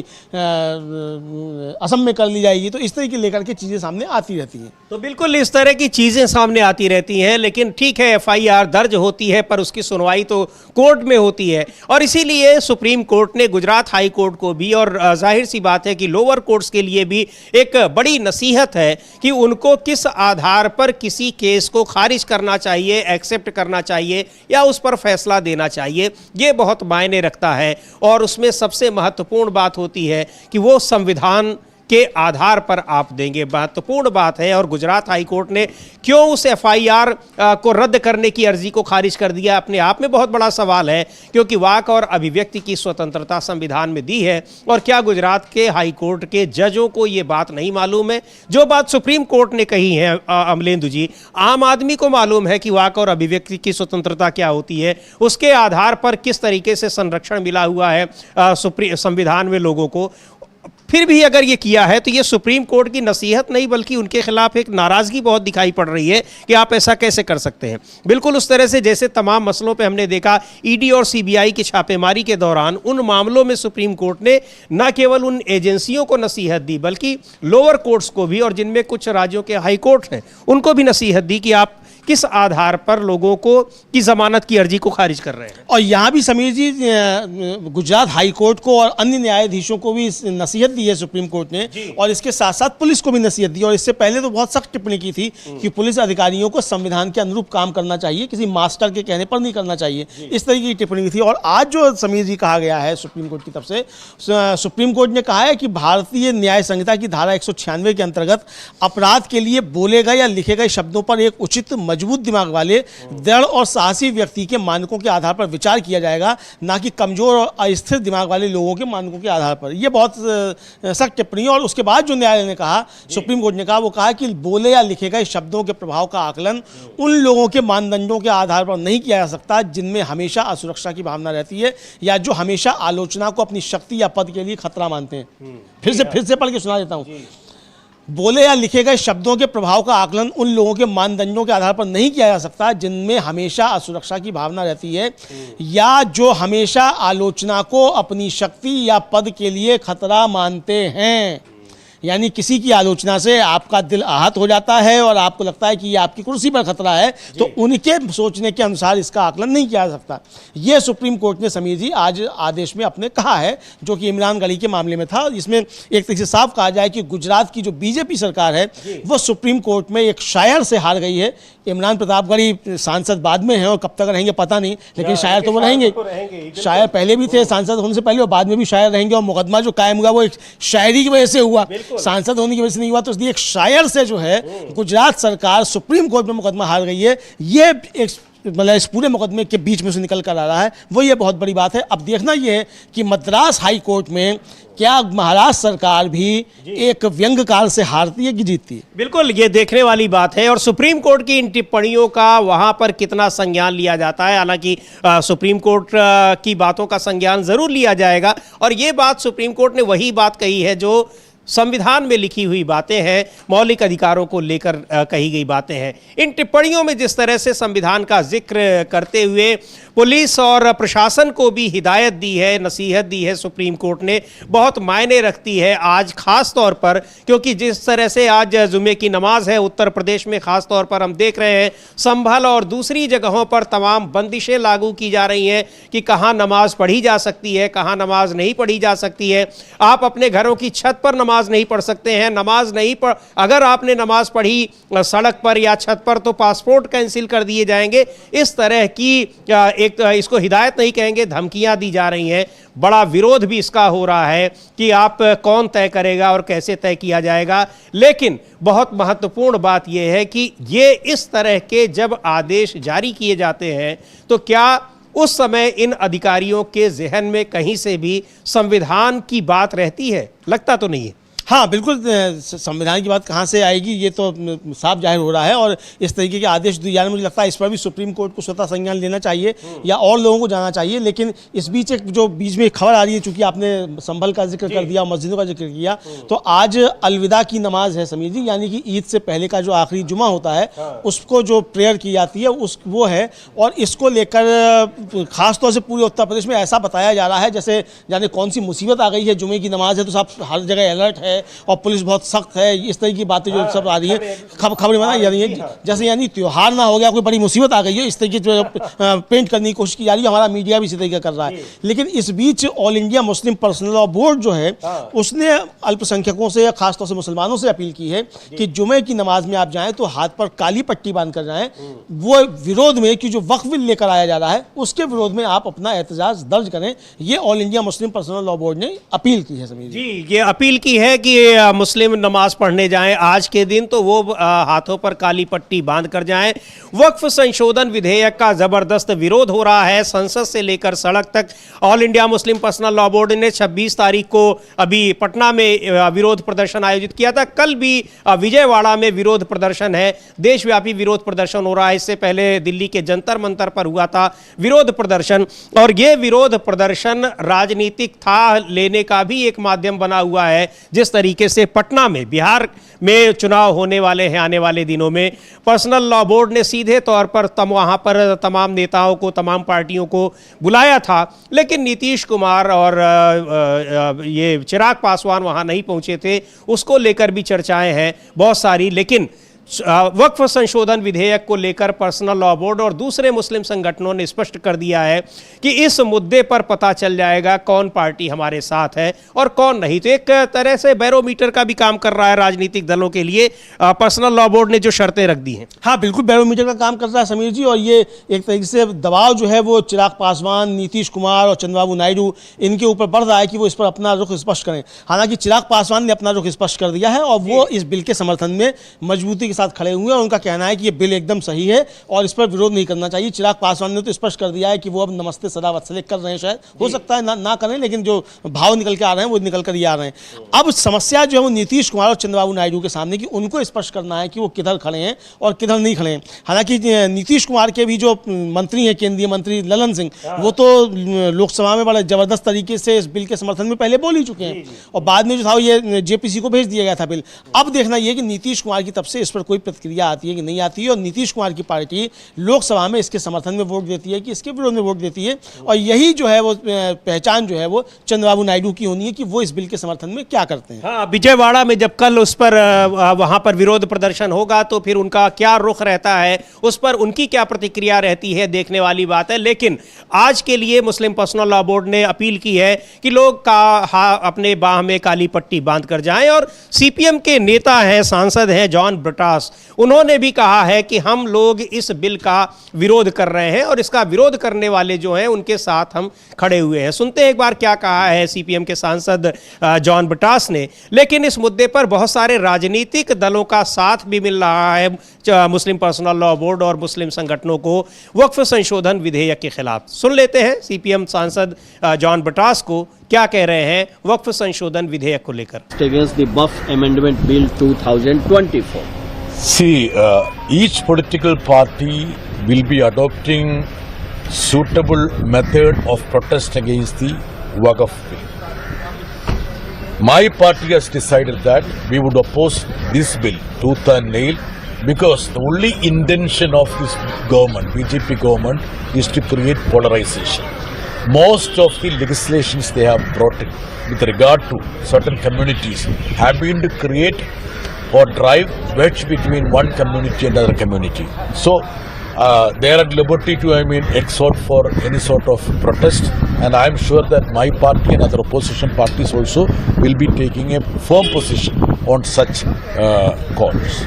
असम में कर ली जाएगी, तो इस तरीके लेकर के चीज़ें सामने आती रहती हैं। तो बिल्कुल इस तरह की चीजें सामने आती रहती हैं, लेकिन ठीक है FIR दर्ज होती है पर उसकी सुनवाई तो कोर्ट में होती है। और इसीलिए सुप्रीम कोर्ट ने गुजरात हाई कोर्ट को भी, और जाहिर सी बात है कि लोअर कोर्ट्स के लिए भी एक बड़ी नसीहत है कि उनको किस आधार पर किसी केस को खारिज करना चाहिए, एक्सेप्ट करना चाहिए या उस पर फैसला देना चाहिए, ये बहुत मायने रखता है। और उसमें सबसे महत्वपूर्ण बात होती है कि वो संविधान के आधार पर आप देंगे, महत्वपूर्ण बात है। और गुजरात हाई कोर्ट ने क्यों उस FIR को रद्द करने की अर्जी को खारिज कर दिया, अपने आप में बहुत बड़ा सवाल है, क्योंकि वाक और अभिव्यक्ति की स्वतंत्रता संविधान में दी है। और क्या गुजरात के हाई कोर्ट के जजों को ये बात नहीं मालूम है? जो बात सुप्रीम कोर्ट ने कही है अमलेंदु जी, आम आदमी को मालूम है कि वाक और अभिव्यक्ति की स्वतंत्रता क्या होती है, उसके आधार पर किस तरीके से संरक्षण मिला हुआ है संविधान में लोगों को। फिर भी अगर ये किया है तो ये सुप्रीम कोर्ट की नसीहत नहीं बल्कि उनके खिलाफ एक नाराजगी बहुत दिखाई पड़ रही है कि आप ऐसा कैसे कर सकते हैं। बिल्कुल उस तरह से जैसे तमाम मसलों पे हमने देखा ED और CBI की छापेमारी के दौरान उन मामलों में सुप्रीम कोर्ट ने न केवल उन एजेंसियों को नसीहत दी बल्कि लोअर कोर्ट्स को भी, और जिनमें कुछ राज्यों के हाई कोर्ट हैं उनको भी नसीहत दी कि आप किस आधार पर लोगों को की जमानत की अर्जी को खारिज कर रहे हैं। और यहाँ भी समीर जी गुजरात हाई कोर्ट को और अन्य न्यायाधीशों को भी नसीहत दी है सुप्रीम कोर्ट ने, और इसके साथ साथ पुलिस को भी नसीहत दी। और इससे पहले तो बहुत सख्त टिप्पणी की थी कि पुलिस अधिकारियों को संविधान के अनुरूप काम करना चाहिए, किसी मास्टर के कहने पर नहीं करना चाहिए, इस तरीके की टिप्पणी थी। और आज जो समीर जी कहा गया है सुप्रीम कोर्ट की तरफ से, सुप्रीम कोर्ट ने कहा है कि भारतीय न्याय संहिता की धारा 196 के अंतर्गत अपराध के लिए बोले गए या लिखे गए शब्दों पर एक उचित मजबूत दिमाग वाले दृढ़ और साहसी व्यक्ति के मानकों के आधार पर विचार किया जाएगा, ना कि कमजोर और अस्थिर दिमाग वाले लोगों के मानकों के आधार पर। यह बहुत सख्त टिप्पणी। और उसके बाद जो न्यायालय ने कहा, सुप्रीम कोर्ट ने कहा, वो कहा कि बोले या लिखे गए शब्दों के प्रभाव का आकलन उन लोगों के मानदंडों के आधार पर नहीं किया जा सकता जिनमें हमेशा असुरक्षा की भावना रहती है या जो हमेशा आलोचना को अपनी शक्ति या पद के लिए खतरा मानते हैं। फिर से पढ़ के सुना देता हूं। बोले या लिखे गए शब्दों के प्रभाव का आकलन उन लोगों के मानदंडों के आधार पर नहीं किया जा सकता जिनमें हमेशा असुरक्षा की भावना रहती है या जो हमेशा आलोचना को अपनी शक्ति या पद के लिए खतरा मानते हैं। यानी किसी की आलोचना से आपका दिल आहत हो जाता है और आपको लगता है कि ये आपकी कुर्सी पर खतरा है, तो उनके सोचने के अनुसार इसका आकलन नहीं किया जा सकता। ये सुप्रीम कोर्ट ने समीर जी आज आदेश में अपने कहा है, जो कि इमरान गढ़ी के मामले में था। इसमें एक तरीके से साफ कहा जाए कि गुजरात की जो BJP सरकार है वो सुप्रीम कोर्ट में एक शायर से हार गई है। इमरान प्रताप गढ़ी सांसद बाद में हैं और कब तक रहेंगे पता नहीं, लेकिन शायर तो वो रहेंगे। शायर पहले भी थे, सांसद होने से पहले, और बाद में भी शायर रहेंगे। और मुकदमा जो कायम हुआ वो एक शायरी की वजह से हुआ, सांसद होने की वजह से नहीं हुआ। तो इसलिए एक शायर से जो है गुजरात सरकार सुप्रीम कोर्ट में मुकदमा हार गई है। ये एक मतलब इस पूरे मुकदमे के बीच में से निकल कर आ रहा है, वो ये बहुत बड़ी बात है। अब देखना ये है कि मद्रास हाई कोर्ट में क्या महाराष्ट्र सरकार भी एक व्यंग्यकार से हारती है कि जीतती है। बिल्कुल ये देखने वाली बात है। और सुप्रीम कोर्ट की इन टिप्पणियों का वहां पर कितना संज्ञान लिया जाता है, हालांकि सुप्रीम कोर्ट की बातों का संज्ञान जरूर लिया जाएगा। और ये बात सुप्रीम कोर्ट ने वही बात कही है जो संविधान में लिखी हुई बातें हैं, मौलिक अधिकारों को लेकर कही गई बातें हैं। इन टिप्पणियों में जिस तरह से संविधान का जिक्र करते हुए पुलिस और प्रशासन को भी हिदायत दी है, नसीहत दी है सुप्रीम कोर्ट ने, बहुत मायने रखती है आज खास तौर पर, क्योंकि जिस तरह से आज जुमे की नमाज है उत्तर प्रदेश में, खास तौर पर हम देख रहे हैं संभल और दूसरी जगहों पर तमाम बंदिशें लागू की जा रही हैं कि कहाँ नमाज पढ़ी जा सकती है, कहाँ नमाज नहीं पढ़ी जा सकती है। आप अपने घरों की छत पर नमाज नहीं पढ़ सकते हैं, नमाज नहीं पढ़, अगर आपने नमाज पढ़ी सड़क पर या छत पर तो पासपोर्ट कैंसिल कर दिए जाएंगे। इस तरह की एक इसको हिदायत नहीं कहेंगे, धमकियां दी जा रही हैं। बड़ा विरोध भी इसका हो रहा है कि आप कौन तय करेगा और कैसे तय किया जाएगा। लेकिन बहुत महत्वपूर्ण बात यह है कि ये इस तरह के जब आदेश जारी किए जाते हैं तो क्या उस समय इन अधिकारियों के जहन में कहीं से भी संविधान की बात रहती है? लगता तो नहीं है। हाँ बिल्कुल, संविधान की बात कहाँ से आएगी ये तो साफ जाहिर हो रहा है, और इस तरीके के आदेश दिए जा रहे हैं। मुझे लगता है इस पर भी सुप्रीम कोर्ट को स्वतः संज्ञान लेना चाहिए या और लोगों को जाना चाहिए। लेकिन इस बीच एक जो बीच में खबर आ रही है, चूंकि आपने संभल का जिक्र कर दिया, मस्जिदों का जिक्र किया, तो आज अलविदा की नमाज है समीर जी, यानी कि ईद से पहले का जो आखिरी जुमा होता है उसको जो प्रेयर की जाती है वो है। और इसको लेकर खासतौर से पूरे उत्तर प्रदेश में ऐसा बताया जा रहा है जैसे जाने कौन सी मुसीबत आ गई है, जुमे की नमाज है तो सब हर जगह अलर्ट है और पुलिस बहुत सख्त है, इस तरह की बातें जो सब आ रही है, खबरें बनाई जा रही है जैसे यानी त्योहार ना हो गया, कोई बड़ी मुसीबत आ गई है, इस तरीके से पेंट करने की कोशिश की जा रही है। हमारा मीडिया भी इसी तरीके कर रहा है। लेकिन इस बीच all India Muslim personal law board जो है उसने अल्पसंख्यकों से, खासतौर से मुसलमानों से अपील की है कि जुमे की नमाज में आप जाएं तो हाथ पर काली पट्टी बांध कर जाएं। वो विरोध में कि जो वक्फ बिल लेकर आया जा रहा है उसके विरोध में आप अपना एहतजाज दर्ज करें, ये all India Muslim personal law board ने अपील की है समीर जी। ये अपील की है कि मुस्लिम नमाज पढ़ने जाएं आज के दिन तो वो हाथों पर काली पट्टी बांध कर जाएं। वक्फ संशोधन विधेयक का जबरदस्त विरोध हो रहा है संसद से लेकर सड़क तक। All India Muslim personal law board ने 26 तारीख को अभी पटना में विरोध प्रदर्शन आयोजित किया था। कल भी विजयवाड़ा में विरोध प्रदर्शन है, देशव्यापी विरोध प्रदर्शन हो रहा है। इससे पहले दिल्ली के जंतर मंतर पर हुआ था विरोध प्रदर्शन, और ये विरोध प्रदर्शन राजनीतिक था लेने का भी एक माध्यम बना हुआ है। जिस तरीके से पटना में, बिहार में चुनाव होने वाले हैं आने वाले दिनों में, पर्सनल लॉ बोर्ड ने सीधे तौर पर वहां पर तमाम नेताओं को, तमाम पार्टियों को बुलाया था, लेकिन नीतीश कुमार और ये चिराग पासवान वहां नहीं पहुंचे थे। उसको लेकर भी चर्चाएं हैं बहुत सारी। लेकिन वक्फ संशोधन विधेयक को लेकर पर्सनल लॉ बोर्ड और दूसरे मुस्लिम संगठनों ने स्पष्ट कर दिया है कि इस मुद्दे पर पता चल जाएगा कौन पार्टी हमारे साथ है और कौन नहीं। तो एक तरह से बैरोमीटर का भी काम कर रहा है राजनीतिक दलों के लिए पर्सनल लॉ बोर्ड ने जो शर्तें रख दी हैं। हाँ बिल्कुल, बैरोमीटर का काम कर रहा है समीर जी, और ये एक तरीके से दबाव जो है वो चिराग पासवान, नीतीश कुमार और चंद्रबाबू नायडू इनके ऊपर बढ़ रहा है कि वो इस पर अपना रुख स्पष्ट करें। हालांकि चिराग पासवान ने अपना रुख स्पष्ट कर दिया है और वो इस बिल के समर्थन में मजबूती के साथ खड़े हुए हैं और उनका कहना है कि ये बिल एकदम सही है और इस पर विरोध नहीं करना चाहिए। चिराग पासवान ने तो स्पष्ट कर दिया है कि वो अब नमस्ते सदा वत्सले कर रहे हैं, शायद हो सकता है ना करें, लेकिन जो भाव निकल के आ रहे हैं वो निकल कर ही आ रहे हैं। अब समस्या जो है वो नीतीश कुमार और चंद्रबाबू नायडू के सामने कि उनको स्पष्ट करना है कि वो किधर खड़े हैं और किधर नहीं खड़े हैं। हालांकि नीतीश कुमार के भी जो मंत्री हैं, केंद्रीय मंत्री ललन सिंह, वो तो लोकसभा में बड़े जबरदस्त तरीके से इस बिल के समर्थन में पहले बोल ही चुके हैं और बाद में जो था ये जेपीसी को भेज दिया गया था बिल। अब देखना यह कि नीतीश कुमार की तरफ से इस पर कोई प्रतिक्रिया आती है कि नहीं आती है, और नीतीश कुमार की पार्टी लोकसभा में इसके समर्थन में वोट देती है कि इसके विरोध में वोट देती है। और यही जो है वो पहचान जो है वो चंद्रबाबू नायडू की होनी है कि वो इस बिल के समर्थन में क्या करते हैं। हाँ, विजयवाड़ा में जब कल उस पर वहां पर विरोध प्रदर्शन होगा तो फिर उनका क्या रुख रहता है, उस पर उनकी क्या प्रतिक्रिया रहती है, देखने वाली बात है। लेकिन आज के लिए मुस्लिम पर्सनल लॉ बोर्ड ने अपील की है कि लोग अपने बाह में काली पट्टी बांध कर जाएं। और सीपीएम के नेता हैं, सांसद हैं जॉन ब्रिटास, उन्होंने भी कहा है कि हम लोग इस बिल का विरोध कर रहे हैं और इसका विरोध करने वाले जो हैं उनके साथ हम खड़े हुए हैं। सुनते हैं एक बार क्या कहा है सीपीएम के सांसद जॉन ब्रिटास ने। लेकिन इस मुद्दे पर बहुत सारे राजनीतिक दलों का साथ भी मिल रहा है मुस्लिम पर्सनल लॉ बोर्ड और मुस्लिम संगठनों को वक्फ संशोधन विधेयक के खिलाफ। सुन लेते हैं सीपीएम सांसद जॉन ब्रिटास को क्या कह रहे हैं वक्फ संशोधन विधेयक को लेकर। Against the Buff Amendment Bill 2024. See, each political party will be adopting suitable method of protest against the Waqf bill. My party has decided that we would oppose this bill tooth and nail because the only intention of this government, BJP government, is to create polarization. Most of the legislations they have brought in with regard to certain communities have been to create or drive wedge between one community and another community. So they are at liberty to, exhort for any sort of protest, and I am sure that my party and other opposition parties also will be taking a firm position on such calls.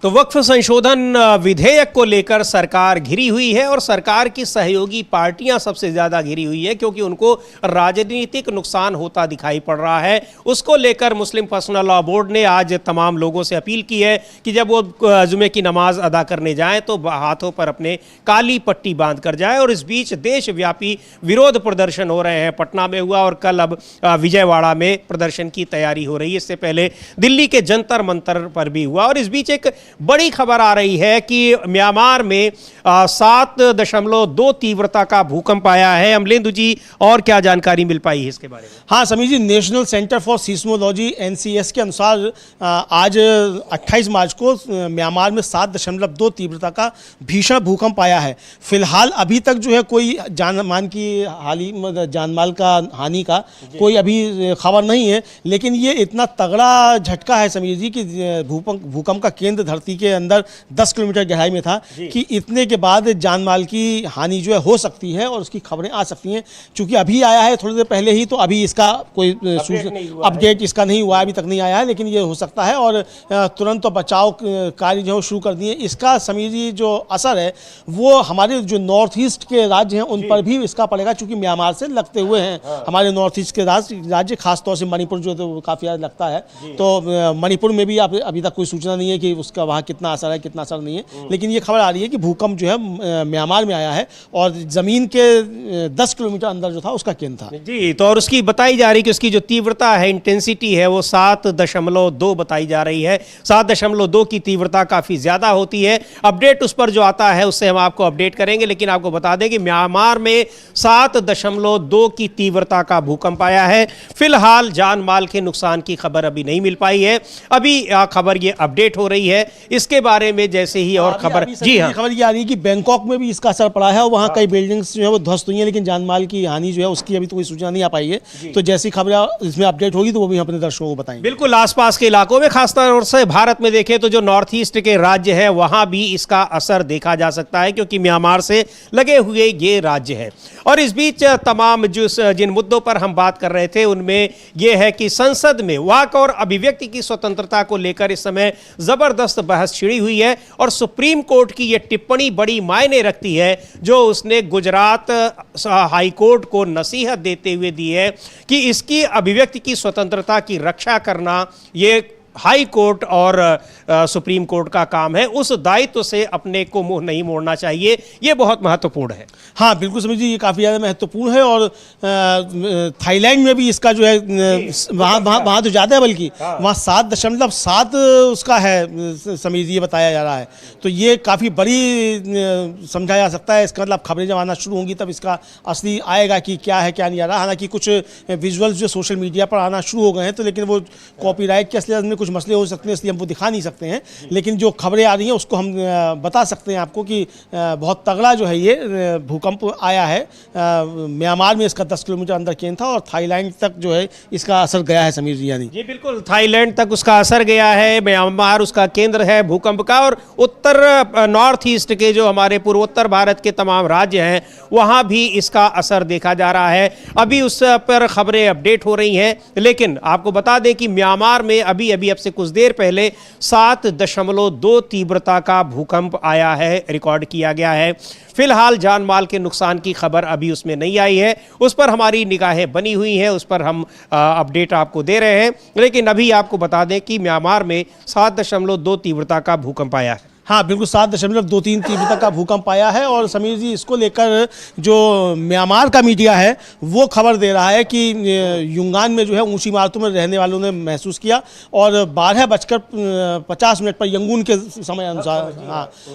तो वक्फ संशोधन विधेयक को लेकर सरकार घिरी हुई है और सरकार की सहयोगी पार्टियां सबसे ज्यादा घिरी हुई है क्योंकि उनको राजनीतिक नुकसान होता दिखाई पड़ रहा है। उसको लेकर मुस्लिम पर्सनल लॉ बोर्ड ने आज तमाम लोगों से अपील की है कि जब वो जुमे की नमाज अदा करने जाएं तो हाथों पर अपने काली पट्टी बांध कर जाएं। और इस बीच देशव्यापी विरोध प्रदर्शन हो रहे हैं। पटना में हुआ और कल अब विजयवाड़ा में प्रदर्शन की तैयारी हो रही है। इससे पहले दिल्ली के जंतर मंतर पर भी हुआ। और इस बीच एक बड़ी खबर आ रही है कि म्यांमार में 7.2 तीव्रता का भूकंप आया है। अमलेंदु जी, और क्या जानकारी मिल पाई है इसके बारे में? हाँ Sameer ji, national centre for seismology NCS के अनुसार आज 28 मार्च को म्यांमार में 7.2 तीव्रता का भीषण भूकंप आया है। फिलहाल अभी तक जो है कोई जानमाल का हानि का कोई अभी खबर नहीं है, लेकिन ये इतना तगड़ा झटका है समीर जी कि भूकंप का केंद्र धरती के अंदर 10 किलोमीटर गहराई में था कि इतने के बाद जानमाल की हानि जो है हो सकती है और उसकी खबरें आ सकती हैं। चूंकि अभी आया है थोड़ी देर पहले ही, तो अभी इसका कोई अपडेट इसका नहीं हुआ, अभी तक नहीं आया है, लेकिन ये हो सकता है। और तुरंत तो बचाव कार्य जो शुरू कर दिए। इसका समीर जी जो असर है वो हमारे जो नॉर्थ ईस्ट के राज्य हैं उन पर भी इसका पड़ेगा, चूंकि म्यांमार से लगते हुए हैं हमारे नॉर्थ ईस्ट के राज्य, खासतौर से मणिपुर जो तो काफ़ी ज़्यादा लगता है। तो मणिपुर में भी अभी तक कोई सूचना नहीं है कि उसका वहाँ कितना असर है कितना असर नहीं है, लेकिन ये खबर आ रही है कि भूकंप जो है म्यांमार में आया है और ज़मीन के 10 किलोमीटर अंदर जो था उसका केंद्र था। जी, तो और उसकी बताई जा रही है कि उसकी जो तीव्रता है, इंटेंसिटी है, वो 7.2 बताई जा रही है। 7.2 की तीव्रता काफ़ी ज़्यादा होती है। अपडेट उस पर जो आता है उससे हम आपको अपडेट करेंगे, लेकिन आपको बता दें कि म्यांमार में 7.2 की तीव्रता का भूकंप आया है। फिलहाल जान माल के नुकसान की खबर अभी नहीं मिल पाई है। अभी खबर ये अपडेट हो रही है। इसके बारे में जैसे ही और खबर, जी हाँ, खबर ये आ रही है कि बैंकॉक में भी इसका असर पड़ा है और वहाँ कई बिल्डिंग्स जो है वो ध्वस्त हुई हैं, लेकिन जानमाल की हानि जो है उसकी अभी तो कोई सूचना नहीं आ पाई है। तो जैसी खबर इसमें अपडेट होगी तो वो भी अपने दर्शकों को बताएंगे। बिल्कुल, आसपास के इलाकों में, खासतौर से भारत में देखें तो जो नॉर्थ ईस्ट के राज्य हैं वहां भी इसका असर देखा जा सकता है क्योंकि म्यांमार से लगे हुए ये राज्य है। और इस बीच तमाम जिन मुद्दों पर हम बात कर रहे थे उनमें यह है कि संसद में वाक और अभिव्यक्ति की स्वतंत्रता को लेकर इस समय जबरदस्त बहस छिड़ी हुई है और सुप्रीम कोर्ट की यह टिप्पणी बड़ी मायने रखती है जो उसने गुजरात हाई कोर्ट को नसीहत देते हुए दी है कि इसकी अभिव्यक्ति की स्वतंत्रता की रक्षा करना ये हाई कोर्ट और सुप्रीम कोर्ट का काम है। उस दायित्व से अपने को मुंह नहीं मोड़ना चाहिए। ये बहुत महत्वपूर्ण है। हाँ बिल्कुल समझिए, ये काफ़ी ज़्यादा महत्वपूर्ण है। और थाईलैंड में भी इसका जो है वहाँ तो ज़्यादा है, बल्कि वहाँ 7.7 उसका है समीर जी, ये बताया जा रहा है। तो ये काफ़ी बड़ी समझा जा सकता है। इसका मतलब खबरें जब आना शुरू होंगी तब इसका असली आएगा कि क्या है क्या नहीं आ रहा। हालांकि कुछ विजुअल्स जो सोशल मीडिया पर आना शुरू हो गए हैं, तो लेकिन वो कॉपीराइट के असलियत में कुछ मसले हो सकते हैं, इसलिए हम वो दिखा नहीं सकते हैं। लेकिन जो खबरें आ रही हैं उसको हम बता सकते हैं आपको कि बहुत तगड़ा जो है ये भूकंप आया है म्यांमार में। इसका 10 किलोमीटर अंदर केंद्र था और थाईलैंड तक जो है इसका असर गया है समीर जी। यानी जी बिल्कुल, थाईलैंड तक उसका असर गया है। म्यांमार उसका केंद्र है भूकंप का। और उत्तर नॉर्थ ईस्ट के जो हमारे पूर्वोत्तर भारत के तमाम राज्य हैं वहाँ भी इसका असर देखा जा रहा है। अभी उस पर खबरें अपडेट हो रही हैं, लेकिन आपको बता दें कि म्यांमार में अभी अब से कुछ देर पहले 7.2 तीव्रता का भूकंप आया है, रिकॉर्ड किया गया है। फिलहाल जान माल के नुकसान की खबर अभी उसमें नहीं आई है। उस पर हमारी निगाहें बनी हुई हैं, उस पर हम अपडेट आपको दे रहे हैं। लेकिन अभी आपको बता दें कि म्यांमार में 7.2 तीव्रता का भूकंप आया है। हाँ बिल्कुल, 7.3 तीव्रता का भूकंप आया है। और समीर जी, इसको लेकर जो म्यांमार का मीडिया है वो खबर दे रहा है कि युंगान में जो है ऊंची इमारतों में रहने वालों ने महसूस किया और 12:50 पर यंगून के समय अनुसार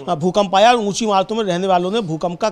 हाँ भूकंप आया और ऊंची इमारतों में रहने वालों ने भूकंप का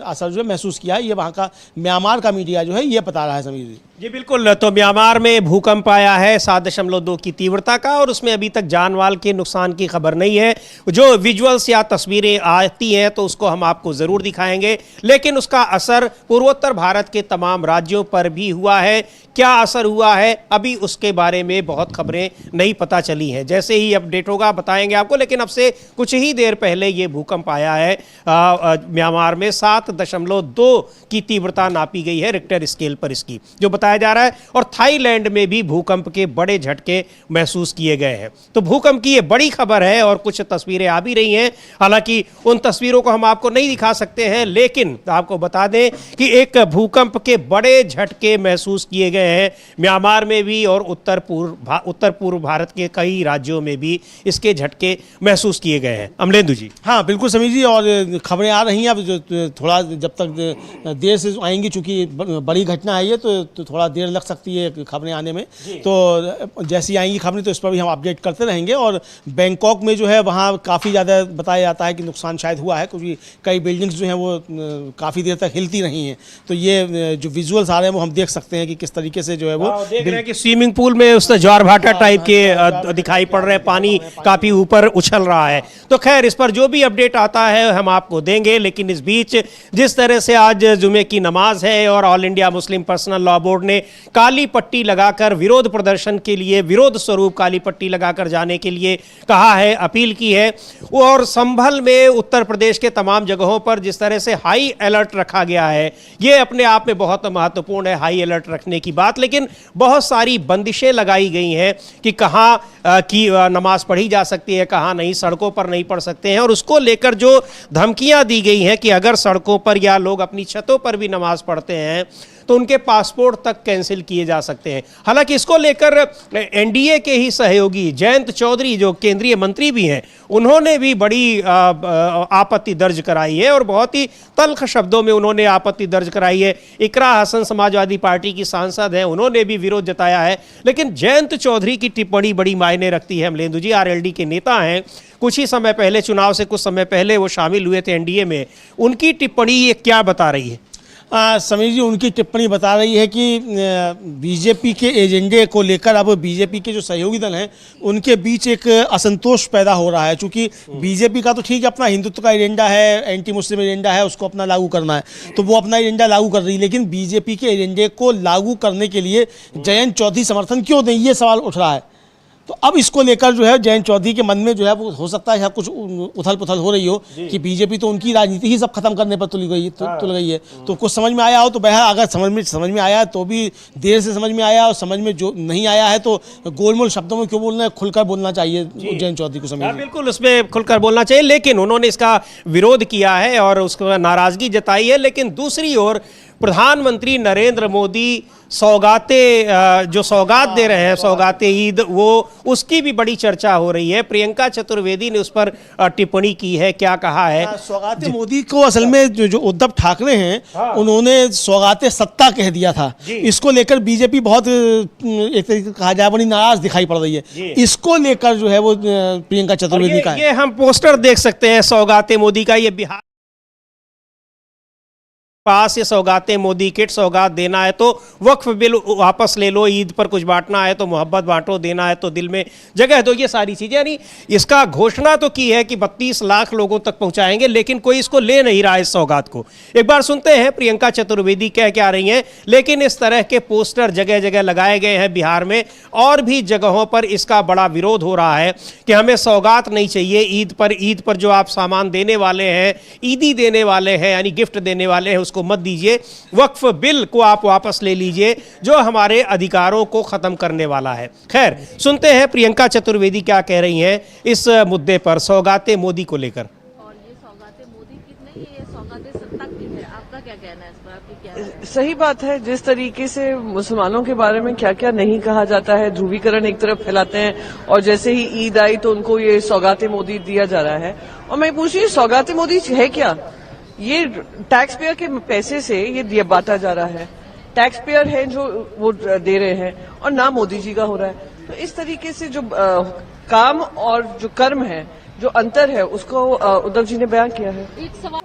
असर जो है महसूस किया है। ये वहाँ का म्यांमार का मीडिया जो है ये बता रहा है समीर जी। जी बिल्कुल, तो म्यांमार में भूकंप आया है 7.2 की तीव्रता का और उसमें अभी तक जानमाल के नुकसान की खबर नहीं है। जो विजुअल्स या तस्वीरें आती हैं तो उसको हम आपको ज़रूर दिखाएंगे, लेकिन उसका असर पूर्वोत्तर भारत के तमाम राज्यों पर भी हुआ है। क्या असर हुआ है अभी उसके बारे में बहुत खबरें नहीं पता चली हैं। जैसे ही अपडेट होगा बताएंगे आपको। लेकिन अब से कुछ ही देर पहले ये भूकंप आया है म्यांमार में। 7.2 की तीव्रता नापी गई है रिक्टर स्केल पर इसकी, जो बता बताया जा रहा है। और थाईलैंड में भी भूकंप के बड़े झटके महसूस किए गए हैं। तो भूकंप की ये बड़ी खबर है और कुछ तस्वीरें आ भी रही हैं। हालांकि उन तस्वीरों को हम आपको नहीं दिखा सकते हैं, लेकिन आपको बता दें कि एक भूकंप के बड़े झटके महसूस किए गए हैं म्यांमार में भी और उत्तर पूर्व भारत के कई राज्यों में भी इसके झटके महसूस किए गए हैं। अमलेंदु जी। हाँ बिल्कुल समीर जी, और खबरें आ रही हैं। अब जो थोड़ा जब तक देर से आएंगी, चूंकि बड़ी घटना है ये, तो थोड़ा देर लग सकती है खबरें आने में। तो जैसी आएंगी खबरें तो इस पर भी हम अपडेट करते रहेंगे। और बैंकॉक में जो है वहाँ काफ़ी ज़्यादा बताया जाता है कि नुकसान शायद हुआ है, क्योंकि कई बिल्डिंग्स जो हैं वो काफ़ी देर तक हिलती रही हैं। तो ये जो विजुअल्स आ रहे हैं वो हम देख सकते हैं कि किस तरीके से जो है वो देख रहे हैं कि स्विमिंग पूल में उस ज्वार भाटा टाइप के दिखाई पड़ रहे हैं, पानी काफी ऊपर उछल रहा है। तो खैर इस पर जो भी अपडेट आता है हम आपको देंगे। लेकिन इस बीच जिस तरह से आज जुमे की नमाज है और all India Muslim personal law board ने काली पट्टी लगाकर विरोध प्रदर्शन के लिए, विरोध स्वरूप काली पट्टी लगाकर जाने के लिए कहा है, अपील की है। और संभल में उत्तर प्रदेश के तमाम जगहों पर जिस तरह से हाई अलर्ट रखा गया है, ये अपने आप में बहुत महत्वपूर्ण है, हाई अलर्ट रखने की बात। लेकिन बहुत सारी बंदिशें लगाई गई हैं कि कहाँ की नमाज पढ़ी जा सकती है, कहाँ नहीं, सड़कों पर नहीं पढ़ सकते हैं। और उसको लेकर जो धमकियां दी गई हैं कि अगर सड़कों पर या लोग अपनी छतों पर भी नमाज पढ़ते हैं तो उनके पासपोर्ट तक कैंसिल किए जा सकते हैं। हालांकि इसको लेकर एनडीए के ही सहयोगी जयंत चौधरी, जो केंद्रीय मंत्री भी हैं, उन्होंने भी बड़ी आपत्ति दर्ज कराई है और बहुत ही तल्ख शब्दों में उन्होंने आपत्ति दर्ज कराई है। इकरा हसन समाजवादी पार्टी की सांसद हैं, उन्होंने भी विरोध जताया है। लेकिन जयंत चौधरी की टिप्पणी बड़ी मायने रखती है। अमलेंदु जी आरएलडी के नेता हैं, कुछ ही समय पहले, चुनाव से कुछ समय पहले वो शामिल हुए थे एनडीए में। उनकी टिप्पणी ये क्या बता रही है? समीर जी, उनकी टिप्पणी बता रही है कि बीजेपी के एजेंडे को लेकर अब बीजेपी के जो सहयोगी दल हैं उनके बीच एक असंतोष पैदा हो रहा है। चूंकि बीजेपी का तो ठीक है, अपना हिंदुत्व का एजेंडा है, एंटी मुस्लिम एजेंडा है, उसको अपना लागू करना है, तो वो अपना एजेंडा लागू कर रही है। लेकिन बीजेपी के एजेंडे को लागू करने के लिए जयंत चौधरी समर्थन क्यों दें, ये सवाल उठ रहा है। तो अब इसको लेकर जो है जयंत चौधरी के मन में जो है वो हो सकता है कुछ उथल पुथल हो रही हो कि बीजेपी तो उनकी राजनीति ही सब खत्म करने पर तुल गई है। तो कुछ समझ में आया हो तो बहर, अगर समझ में आया तो भी देर से समझ में आया, और समझ में जो नहीं आया है तो गोलमोल शब्दों में क्यों बोलना है, खुलकर बोलना चाहिए जयंत चौधरी को। समझ बिल्कुल उसमें खुलकर बोलना चाहिए। लेकिन उन्होंने इसका विरोध किया है और उसको नाराजगी जताई है। लेकिन दूसरी ओर प्रधानमंत्री नरेंद्र मोदी जो सौगात दे रहे हैं, सौगाते ईद, वो उसकी भी बड़ी चर्चा हो रही है। प्रियंका चतुर्वेदी ने उस पर टिप्पणी की है, क्या कहा है? सौगाते मोदी को असल में जो उद्धव ठाकरे हैं उन्होंने सौगाते सत्ता कह दिया था। इसको लेकर बीजेपी बहुत एक तरीके कहा जाए बड़ी नाराज दिखाई पड़ रही है। इसको लेकर जो है वो प्रियंका चतुर्वेदी का ये हम पोस्टर देख सकते हैं सौगाते मोदी का। ये बिहार पास ये सौगाते मोदी किट, सौगात देना है तो वक्फ बिल वापस ले लो, ईद पर कुछ बांटना है तो मोहब्बत बांटो, देना है तो दिल में जगह दो, ये सारी चीजें। यानी इसका घोषणा तो की है कि 32 लाख लोगों तक पहुंचाएंगे, लेकिन कोई इसको ले नहीं रहा है इस सौगात को। एक बार सुनते हैं प्रियंका चतुर्वेदी कह क्या रही हैं। लेकिन इस तरह के पोस्टर जगह जगह लगाए गए हैं बिहार में, और भी जगहों पर इसका बड़ा विरोध हो रहा है कि हमें सौगात नहीं चाहिए ईद पर जो आप सामान देने वाले हैं, ईदी देने वाले हैं, यानी गिफ्ट देने वाले हैं, उसको मत दीजिए। वक्फ बिल को आप वापस ले लीजिए जो हमारे अधिकारों को खत्म करने वाला है। खैर सुनते हैं प्रियंका चतुर्वेदी क्या कह रही हैं इस मुद्दे पर, सौगाते मोदी को लेकर। और ये सौगाते मोदी की नहीं, ये सौगाते सत्ता की है। आपका क्या कहना है इस पर? आपकी क्या है? सही बात है, जिस तरीके से मुसलमानों के बारे में क्या क्या नहीं कहा जाता है, ध्रुवीकरण एक तरफ फैलाते हैं, और जैसे ही ईद आई तो उनको ये सौगाते मोदी दिया जा रहा है। और मैं पूछ रही हूँ सौगाते मोदी है क्या? ये टैक्स पेयर के पैसे से ये बांटा जा रहा है, टैक्स पेयर है जो वो दे रहे हैं, और ना मोदी जी का हो रहा है। तो इस तरीके से जो काम और जो कर्म है, जो अंतर है, उसको उद्धव जी ने बयान किया है। एक सवाल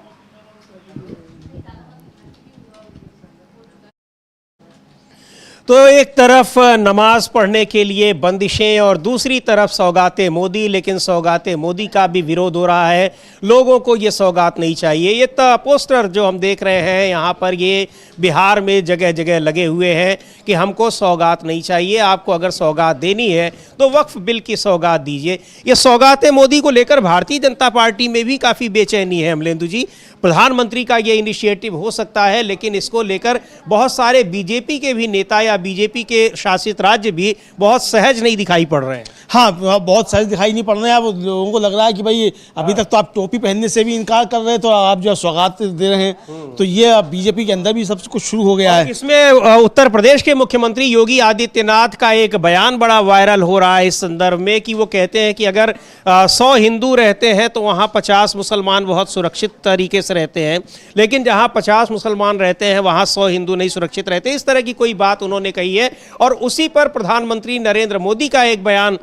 तो एक तरफ नमाज पढ़ने के लिए बंदिशें और दूसरी तरफ सौगाते मोदी, लेकिन सौगाते मोदी का भी विरोध हो रहा है। लोगों को ये सौगात नहीं चाहिए। ये पोस्टर जो हम देख रहे हैं यहाँ पर, ये बिहार में जगह जगह लगे हुए हैं कि हमको सौगात नहीं चाहिए, आपको अगर सौगात देनी है तो वक्फ बिल की सौगात दीजिए। ये सौगाते मोदी को लेकर भारतीय जनता पार्टी में भी काफ़ी बेचैनी है अमलेंदु जी। प्रधानमंत्री का ये इनिशिएटिव हो सकता है, लेकिन इसको लेकर बहुत सारे बीजेपी के भी नेता या या बीजेपी के शासित राज्य भी बहुत सहज नहीं दिखाई पड़ रहे हैं। हाँ, बहुत सहज दिखाई नहीं पड़ रहे हैं। अब लोगों को लग रहा है कि भाई अभी तक तो आप टोपी पहनने से भी इनकार कर रहे हैं, तो आप जो सौगात दे रहे हैं, तो ये अब बीजेपी के अंदर भी सब कुछ शुरू हो गया है। इसमें उत्तर प्रदेश के मुख्यमंत्री योगी आदित्यनाथ का एक बयान बड़ा वायरल हो रहा है इस संदर्भ में कि वो कहते हैं कि अगर 100 हिंदू रहते हैं तो वहाँ 50 मुसलमान बहुत सुरक्षित तरीके से रहते हैं, लेकिन जहाँ 50 मुसलमान रहते हैं वहाँ 100 हिंदू नहीं सुरक्षित रहते। इस तरह की कोई बात उन्होंने कही है और उसी पर प्रधानमंत्री नरेंद्र मोदी का एक बयान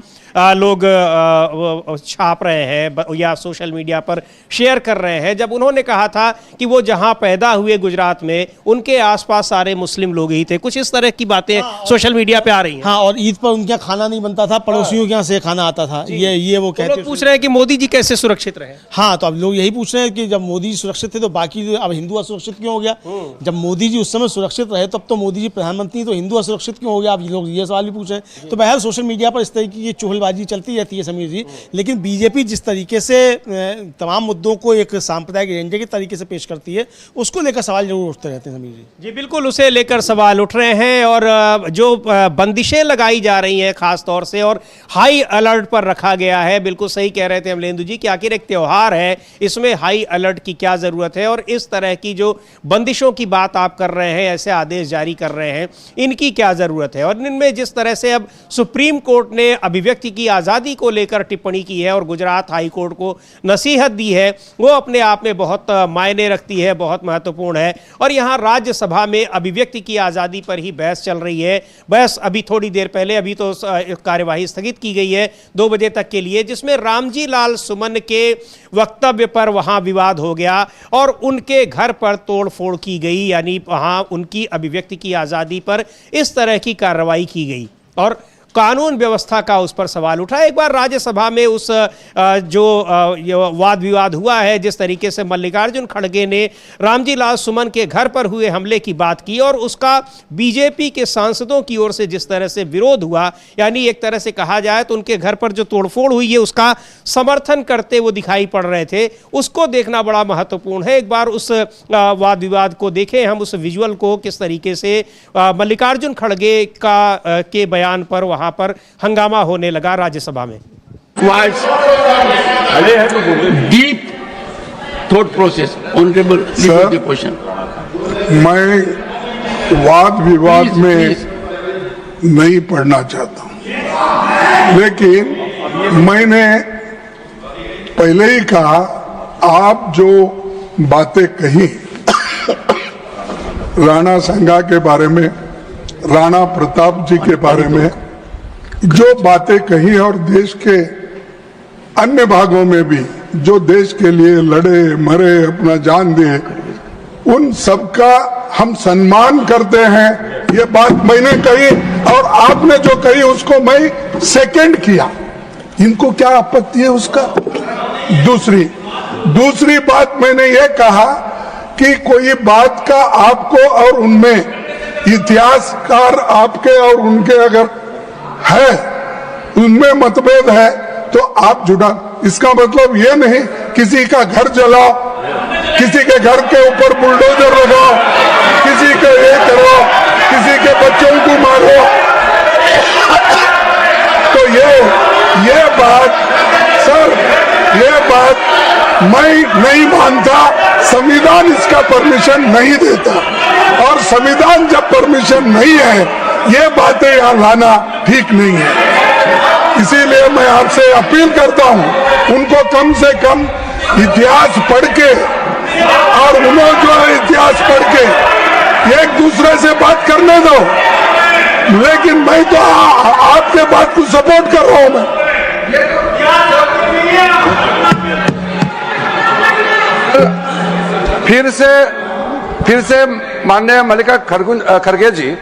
लोग छाप रहे हैं या सोशल मीडिया पर शेयर कर रहे हैं, जब उन्होंने कहा था कि वो जहां पैदा हुए गुजरात में उनके आसपास सारे मुस्लिम लोग ही थे। कुछ इस तरह की बातें सोशल मीडिया पे आ रही हैं। हाँ, और ईद पर उनके यहाँ खाना नहीं बनता था, पड़ोसियों के यहाँ से खाना आता था। ये वो कहते हैं। पूछ रहे हैं कि मोदी जी कैसे सुरक्षित रहे। हाँ, तो अब लोग यही पूछ रहे हैं कि जब मोदी जी सुरक्षित थे तो बाकी अब हिंदू असुरक्षित क्यों हो गया? जब मोदी जी उस समय सुरक्षित रहे तब तो मोदी जी प्रधानमंत्री, तो हिंदू असुरक्षित क्यों हो गया? अब लोग ये सवाल भी पूछ रहे हैं। तो बहरहाल सोशल मीडिया पर इस तरह की बाजी चलती रहती है समीर जी, लेकिन बीजेपी जिस तरीके से तमाम मुद्दों को एक सांप्रदायिक एजेंडे के तरीके से पेश करती है, उसको लेकर सवाल जरूर उठते रहते हैं समीर जी। जी बिल्कुल, उसे लेकर सवाल उठ रहे हैं और जो बंदिशें लगाई जा रही हैं खास तौर से और हाई अलर्ट पर रखा गया है। बिल्कुल सही कह रहे थे अमलेंदु जी कि आखिर एक त्यौहार है, इसमें हाई अलर्ट की क्या जरूरत है, और इस तरह की जो बंदिशों की बात आप कर रहे हैं, ऐसे आदेश जारी कर रहे हैं, इनकी क्या जरूरत है। और इनमें जिस तरह से अब सुप्रीम कोर्ट ने अभिव्यक्ति की आज़ादी को लेकर टिप्पणी की है और गुजरात हाई कोर्ट को नसीहत दी है, वो अपने आप में बहुत मायने रखती है, बहुत महत्वपूर्ण है। और यहाँ राज्यसभा में अभिव्यक्ति की आज़ादी पर ही बहस चल रही है। बहस अभी थोड़ी देर पहले, अभी तो कार्यवाही स्थगित की गई है 2 बजे तक के लिए, जिसमें रामजी लाल सुमन के वक्तव्य पर वहाँ विवाद हो गया और उनके घर पर तोड़फोड़ की गई, यानी वहाँ उनकी अभिव्यक्ति की आज़ादी पर इस तरह की कार्रवाई की गई और कानून व्यवस्था का उस पर सवाल उठा। एक बार राज्यसभा में उस जो वाद विवाद हुआ है, जिस तरीके से मल्लिकार्जुन खड़गे ने रामजी लाल सुमन के घर पर हुए हमले की बात की और उसका बीजेपी के सांसदों की ओर से जिस तरह से विरोध हुआ, यानी एक तरह से कहा जाए तो उनके घर पर जो तोड़फोड़ हुई है उसका समर्थन करते वो दिखाई पड़ रहे थे, उसको देखना बड़ा महत्वपूर्ण है। एक बार उस वाद विवाद को देखें हम, उस विजुअल को, किस तरीके से मल्लिकार्जुन खड़गे के बयान पर वहां पर हंगामा होने लगा राज्यसभा में। Deep thought process, honourable question. मैं वाद विवाद में नहीं पढ़ना चाहता हूं, लेकिन मैंने पहले ही कहा, आप जो बातें कही राणा संगा के बारे में, राणा प्रताप जी के बारे में जो बातें कही और देश के अन्य भागों में भी जो देश के लिए लड़े मरे, अपना जान दिए, उन सबका हम सम्मान करते हैं। ये बात मैंने कही और आपने जो कही उसको मैं सेकंड किया। इनको क्या आपत्ति है उसका? दूसरी बात मैंने ये कहा कि कोई बात का आपको और उनमें इतिहासकार आपके और उनके अगर है, उनमें मतभेद है तो आप जुड़ा। इसका मतलब ये नहीं किसी का घर जलाओ, किसी के घर के ऊपर बुलडोजर लगाओ, किसी का ये करो, किसी के बच्चों को मारो। तो ये बात सर, ये बात मैं नहीं मानता। संविधान इसका परमिशन नहीं देता और संविधान जब परमिशन नहीं है, ये बातें यहाँ लाना ठीक नहीं है। इसीलिए मैं आपसे अपील करता हूँ, उनको कम से कम इतिहास पढ़ के, और उन्होंने जो है इतिहास पढ़ के एक दूसरे से बात करने दो। लेकिन मैं तो आपके बात को सपोर्ट कर रहा हूँ। मैं फिर से माननीय मल्लिकार्जुन खड़गे जी,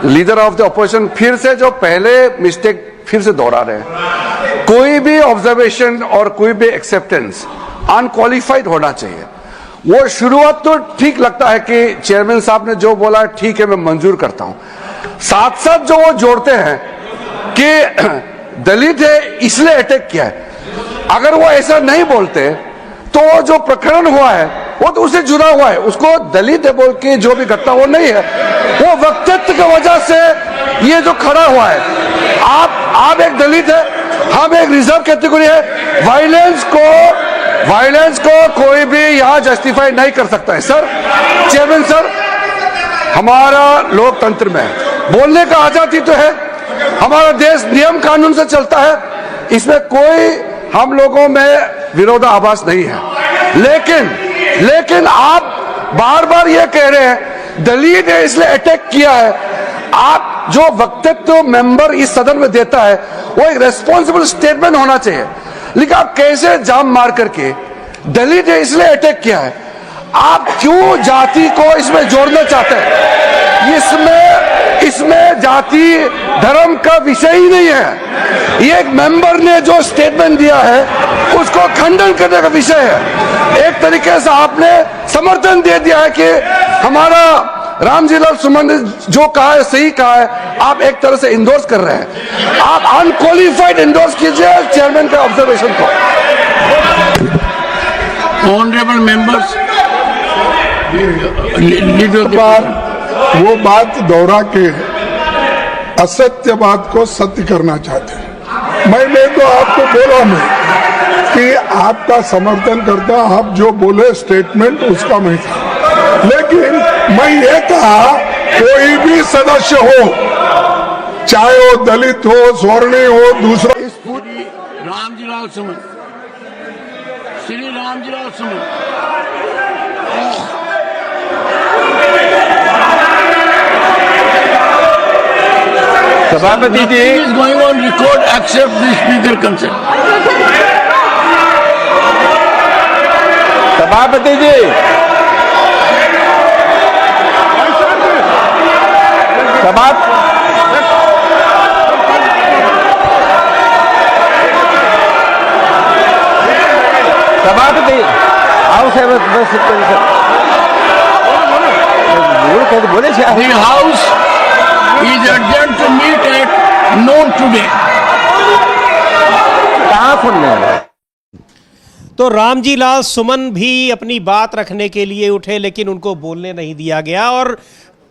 लीडर ऑफ द ऑपोजिशन, फिर से जो पहले मिस्टेक फिर से दोहरा रहे हैं। कोई भी ऑब्जर्वेशन और कोई भी एक्सेप्टेंस अनक्वालिफाइड होना चाहिए। वो शुरुआत तो ठीक लगता है कि चेयरमैन साहब ने जो बोला ठीक है, मैं मंजूर करता हूं। साथ साथ जो वो जोड़ते हैं कि दलित है इसलिए अटैक किया है, अगर वो ऐसा नहीं बोलते तो जो प्रकरण हुआ है वो तो उससे जुड़ा हुआ है, उसको दलित है बोल के जो भी घटना वो नहीं है, वो वक्तव्य की वजह से ये जो खड़ा हुआ है, आप एक दलित है, हम एक रिजर्व कैटेगरी है। वायलेंस को कोई भी यहां जस्टिफाई नहीं कर सकता है। सर, चेयरमैन सर, हमारा लोकतंत्र में बोलने का आजादी तो है, हमारा देश नियम कानून से चलता है, इसमें कोई हम लोगों में विरोधाभास नहीं है। लेकिन आप बार बार ये कह रहे हैं दलित ने इसलिए अटैक किया है। आप जो वक्तव्य मेंबर इस सदन में देता है वो एक रेस्पॉन्सिबल स्टेटमेंट होना चाहिए, लेकिन आप कैसे जाम मार करके दलित ने इसलिए अटैक किया है, आप क्यों जाति को इसमें जोड़ना चाहते हैं? इसमें जाति धर्म का विषय ही नहीं है। ये एक मेंबर ने जो स्टेटमेंट दिया है उसको खंडन करने का विषय है। एक तरीके से आपने समर्थन दे दिया है कि हमारा रामजी लाल सुमन ने जो कहा है सही कहा है, आप एक तरह से इंडोर्स कर रहे हैं। आप अनक्वालिफाइड इंडोर्स कीजिए चेयरमैन के ऑब्जर्वेशन को। ऑनरेबल मेंबर्स, वो बात दोहरा के असत्य बात को सत्य करना चाहते हैं। मैंने तो आपको बोला मैं कि आपका समर्थन करता, आप जो बोले स्टेटमेंट उसका मैं था, लेकिन मैं ये कहा कोई भी सदस्य हो, चाहे वो दलित हो, स्वर्णीय हो, दूसरा रामजीलाल सुमन, श्री रामजीलाल सुमन, सभापति जी is going on record, accept the speaker consent. सभापति जी, सभापति आओ साहब, बोले The house is adjourned to meet at noon today. कहाँ सुन रहे हैं? तो रामजी लाल सुमन भी अपनी बात रखने के लिए उठे, लेकिन उनको बोलने नहीं दिया गया। और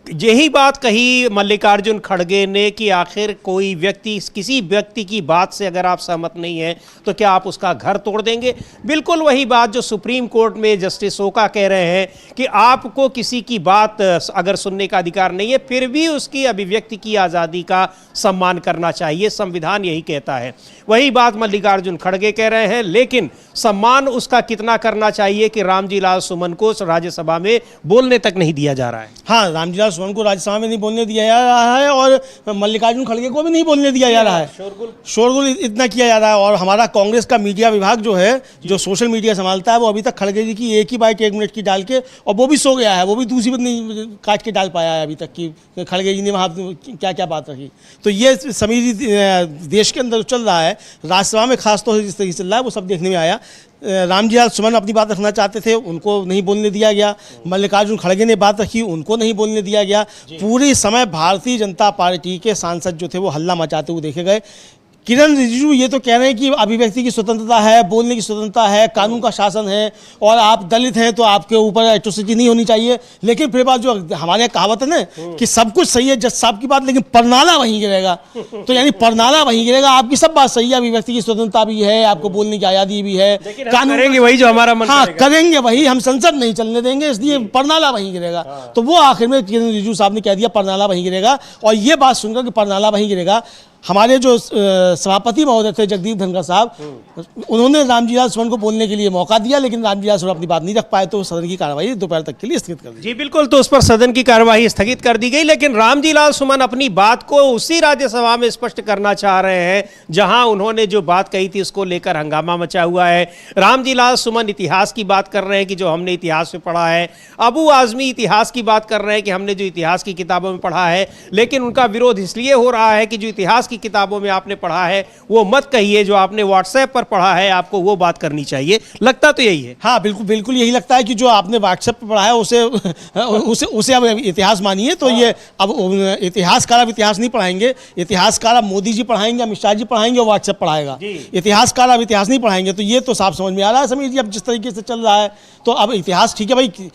यही बात कही मल्लिकार्जुन खड़गे ने कि आखिर कोई व्यक्ति, किसी व्यक्ति की बात से अगर आप सहमत नहीं हैं तो क्या आप उसका घर तोड़ देंगे? बिल्कुल वही बात जो सुप्रीम कोर्ट में जस्टिस ओका कह रहे हैं कि आपको किसी की बात अगर सुनने का अधिकार नहीं है, फिर भी उसकी अभिव्यक्ति की आज़ादी का सम्मान करना चाहिए, संविधान यही कहता है। वही बात मल्लिकार्जुन खड़गे कह रहे हैं, लेकिन सम्मान उसका कितना करना चाहिए कि रामजी लाल सुमन को राज्यसभा में बोलने तक नहीं दिया जा रहा है। हाँ, रामजी लाल सुमन को राज्यसभा में नहीं बोलने दिया जा रहा है और मल्लिकार्जुन खड़गे को भी नहीं बोलने दिया जा रहा है। शोरगुल इतना किया जा रहा है। और हमारा कांग्रेस का मीडिया विभाग जो है, जो सोशल मीडिया संभालता है, वो अभी तक खड़गे जी की एक ही बाइट 1 मिनट की डाल के, और वो भी सो गया है, वो भी दूसरी बात नहीं काट के डाल पाया है अभी तक कि खड़गे जी ने वहाँ क्या क्या बात रखी। तो ये समीर जी देश के अंदर चल रहा है, राज्यसभा में खासतौर से जिस तरीके से चल रहा है वो सब देखने में आया। रामजी लाल सुमन अपनी बात रखना चाहते थे, उनको नहीं बोलने दिया गया। मल्लिकार्जुन खड़गे ने बात रखी, उनको नहीं बोलने दिया गया। पूरी समय भारतीय जनता पार्टी के सांसद जो थे वो हल्ला मचाते हुए देखे गए। किरण रिजिजू ये तो कह रहे हैं कि अभिव्यक्ति की स्वतंत्रता है, बोलने की स्वतंत्रता है, कानून का शासन है, और आप दलित हैं तो आपके ऊपर एट्रोसिटी नहीं होनी चाहिए। लेकिन फिर बात जो हमारे यहाँ कहावत है ना कि सब कुछ सही है जज साहब की बात, लेकिन परनाला वहीं गिरेगा। तो यानी परनाला वहीं गिरेगा। आपकी सब बात सही है, अभिव्यक्ति की स्वतंत्रता भी है, आपको बोलने की आज़ादी भी है, कानून करेंगे वही जो हमारा मन हाँ करेंगे वही, हम संसद नहीं चलने देंगे, इसलिए परनाला वहीं गिरेगा। तो वो आखिर में किरण रिजिजू साहब ने कह दिया परनाला वहीं गिरेगा। और ये बात सुनकर कि परनाला वहीं गिरेगा, हमारे जो सभापति महोदय थे जगदीप धनखड़ साहब, उन्होंने रामजी लाल सुमन को बोलने के लिए मौका दिया, लेकिन रामजी लाल सुमन अपनी बात नहीं रख पाए, तो सदन की कार्रवाई दोपहर तक के लिए स्थगित कर दी। जी बिल्कुल, तो उस पर सदन की कार्रवाई स्थगित कर दी गई। लेकिन रामजी लाल सुमन अपनी बात को उसी राज्यसभा में स्पष्ट करना चाह रहे हैं जहां उन्होंने जो बात कही थी उसको लेकर हंगामा मचा हुआ है। रामजी लाल सुमन इतिहास की बात कर रहे हैं कि जो हमने इतिहास में पढ़ा है, अबू आजमी इतिहास की बात कर रहे हैं कि हमने जो इतिहास की किताबों में पढ़ा है। लेकिन उनका विरोध इसलिए हो रहा है कि जो इतिहास की किताबों में आपने पढ़ा है वो मत कहिए, जो आपने व्हाट्सएप पर पढ़ा है आपको वो बात करनी चाहिए। लगता तो यही है। हाँ बिल्कुल बिल्कुल यही लगता है कि जो आपने व्हाट्सएप पर पढ़ा है उसे अब इतिहास मानिए। तो ये अब इतिहासकार अब इतिहास नहीं पढ़ाएंगे, इतिहासकार अब मोदी जी पढ़ाएंगे, अमित शाह जी पढ़ाएंगे और व्हाट्सएप पढ़ाएगा। इतिहासकार अब इतिहास नहीं पढ़ाएंगे। तो ये तो साफ समझ में आ रहा है समीर जी, अब जिस तरीके से चल रहा है तो अब इतिहास ठीक है भाई,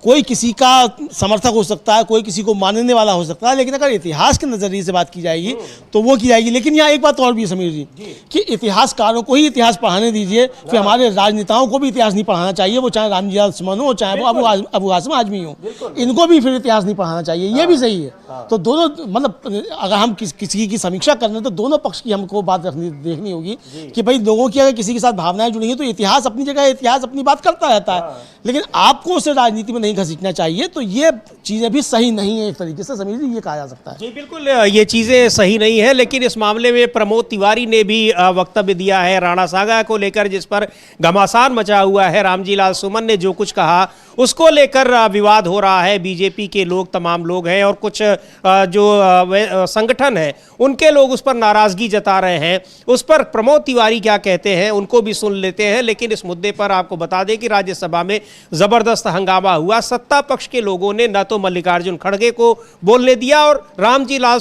कोई किसी का समर्थक हो सकता है, कोई किसी को मानने वाला हो सकता है, लेकिन अगर इतिहास के नज़रिए से बात की जाएगी तो वो की जाएगी। लेकिन यहाँ एक बात और भी है समीर जी, कि इतिहासकारों को ही इतिहास पढ़ाने दीजिए, फिर हमारे राजनेताओं को भी इतिहास नहीं पढ़ाना चाहिए, वो चाहे रामजी लाल सुमन हो, चाहे वो अबू हासिम आजमी हो, इनको भी फिर इतिहास नहीं पढ़ाना चाहिए। ये भी सही है। तो दोनों, मतलब अगर हम किसी की समीक्षा कर रहे हैं तो दोनों पक्ष की हमको बात देखनी होगी कि भाई लोगों की अगर किसी के साथ भावनाएं जुड़ी हैं तो इतिहास अपनी जगह, इतिहास अपनी बात करता रहता है, लेकिन आपको उसे राजनीति में नहीं घसीटना चाहिए। तो ये चीज़ें भी सही नहीं है, एक तरीके से समीर जी ये कहा जा सकता है। जी बिल्कुल, ये चीज़ें सही नहीं है, लेकिन इस मामले में प्रमोद तिवारी ने भी वक्तव्य दिया है राणा सागा को लेकर, जिस पर घमासान मचा हुआ है। रामजी लाल सुमन ने जो कुछ कहा उसको लेकर विवाद हो रहा है। बीजेपी के लोग, तमाम लोग हैं, और कुछ जो संगठन है उनके लोग उस पर नाराजगी जता रहे हैं। उस पर प्रमोद तिवारी क्या कहते हैं उनको भी सुन लेते हैं। लेकिन इस मुद्दे पर आपको बता दें कि राज्यसभा में जबरदस्त हंगामा हुआ। सत्ता पक्ष के लोगों ने न तो मल्लिकार्जुन खड़गे को बोलने दिया, और रामजी लाल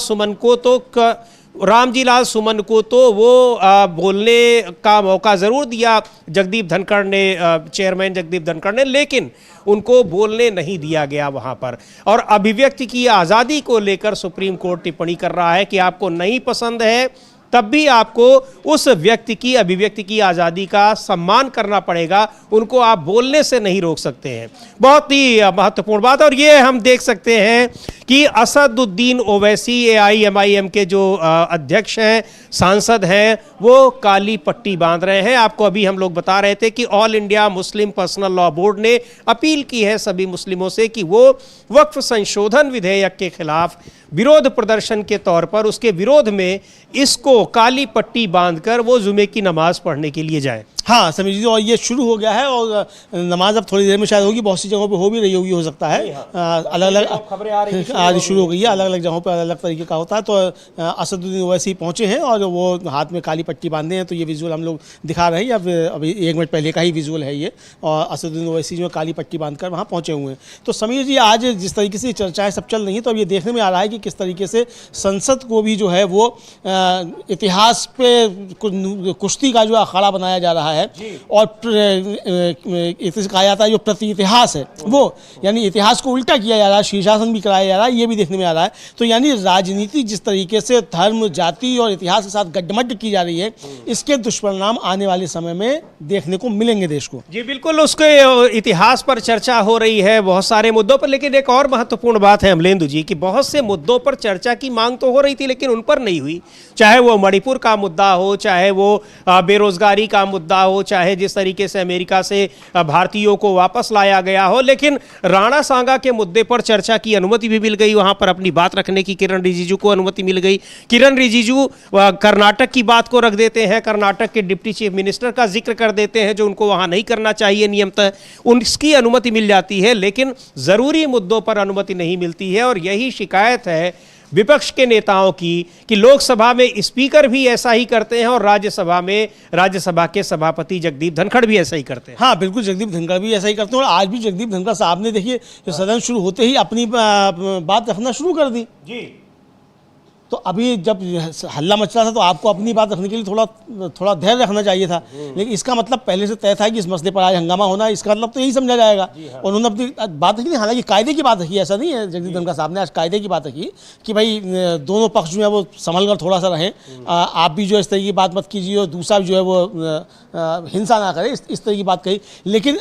सुमन को तो वो बोलने का मौका ज़रूर दिया जगदीप धनखड़ ने, चेयरमैन जगदीप धनखड़ ने, लेकिन उनको बोलने नहीं दिया गया वहाँ पर। और अभिव्यक्ति की आज़ादी को लेकर सुप्रीम कोर्ट टिप्पणी कर रहा है कि आपको नहीं पसंद है तब भी आपको उस व्यक्ति की अभिव्यक्ति की आज़ादी का सम्मान करना पड़ेगा, उनको आप बोलने से नहीं रोक सकते हैं। बहुत ही महत्वपूर्ण बात। और ये हम देख सकते हैं कि असदुद्दीन ओवैसी AIMIM के जो अध्यक्ष हैं, सांसद हैं, वो काली पट्टी बांध रहे हैं। आपको अभी हम लोग बता रहे थे कि all India Muslim personal law board ने अपील की है सभी मुस्लिमों से कि वो वक्फ संशोधन विधेयक के खिलाफ विरोध प्रदर्शन के तौर पर, उसके विरोध में इसको काली पट्टी बांधकर वो जुमे की नमाज पढ़ने के लिए जाए। हाँ समीर जी, और ये शुरू हो गया है, और नमाज अब थोड़ी देर में शायद होगी, बहुत सी जगहों पे हो भी रही होगी, हो सकता है। अलग अलग खबरें आ रही हैं, आज शुरू हो गई है, अलग अलग जगहों पे अलग अलग तरीके का होता है। तो असदुद्दीन ओवैसी पहुंचे हैं और वो हाथ में काली पट्टी बांधे हैं। तो ये विजुअल हम लोग दिखा रहे हैं, अभी 1 मिनट पहले का ही विजुअल है ये, और असदुद्दीन ओवैसी जो काली पट्टी बांधकर वहाँ पहुँचे हुए हैं। तो समीर जी, आज जिस तरीके से चर्चाएँ सब चल रही हैं, तो अब ये देखने में आ रहा है कि किस तरीके से संसद को भी जो है वो इतिहास पे कुश्ती का जो अखाड़ा बनाया जा रहा है, और कहा जाता है जो प्रति इतिहास है वो, यानी इतिहास को उल्टा किया जा रहा है, शीर्षासन भी कराया जा रहा है, ये भी देखने में आ रहा है। तो यानी राजनीति जिस तरीके से धर्म, जाति और इतिहास के साथ गड्ढमड्ढ की जा रही है, इसके दुष्परिणाम आने वाले समय में देखने को मिलेंगे देश को। जी बिल्कुल, उसके इतिहास पर चर्चा हो रही है बहुत सारे मुद्दों पर। लेकिन एक और महत्वपूर्ण बात है अमलेंदु जी, कि बहुत से मुद्दों पर चर्चा की मांग तो हो रही थी लेकिन उन पर नहीं हुई। चाहे वो मणिपुर का मुद्दा हो, चाहे वो बेरोजगारी का मुद्दा हो, चाहे जिस तरीके से अमेरिका से भारतीयों को वापस लाया गया हो, लेकिन राणा सांगा के मुद्दे पर चर्चा की अनुमति भी मिल गई। वहां पर अपनी बात रखने की किरण रिजिजू को अनुमति मिल गई। किरण रिजिजू कर्नाटक की बात को रख देते हैं, कर्नाटक के डिप्टी चीफ मिनिस्टर का जिक्र कर देते हैं, जो उनको वहां नहीं करना चाहिए नियमतः, उनकी अनुमति मिल जाती है, लेकिन जरूरी मुद्दों पर अनुमति नहीं मिलती है। और यही शिकायत है विपक्ष के नेताओं की कि लोकसभा में स्पीकर भी ऐसा ही करते हैं और राज्यसभा के सभापति जगदीप धनखड़ भी ऐसा ही करते हैं। हाँ बिल्कुल, जगदीप धनखड़ भी ऐसा ही करते हैं। और आज भी जगदीप धनखड़ साहब ने देखिए सदन शुरू होते ही अपनी बात रखना शुरू कर दी जी। तो अभी जब हल्ला मच रहा था तो आपको अपनी बात रखने के लिए थोड़ा धैर्य रखना चाहिए था, लेकिन इसका मतलब पहले से तय था कि इस मसले पर आज हंगामा होना है, इसका मतलब तो यही समझा जाएगा। और उन्होंने अपनी बात रखी, हालांकि कायदे की बात रखी, ऐसा नहीं है, जगदीप धनखड़ साहब ने आज कायदे की बात रखी कि भाई दोनों पक्ष जो है वो संभल कर थोड़ा सा रहें, आप भी जो है इस तरह की बात मत कीजिए और दूसरा जो है वो हिंसा ना करे, इस तरह की बात कही। लेकिन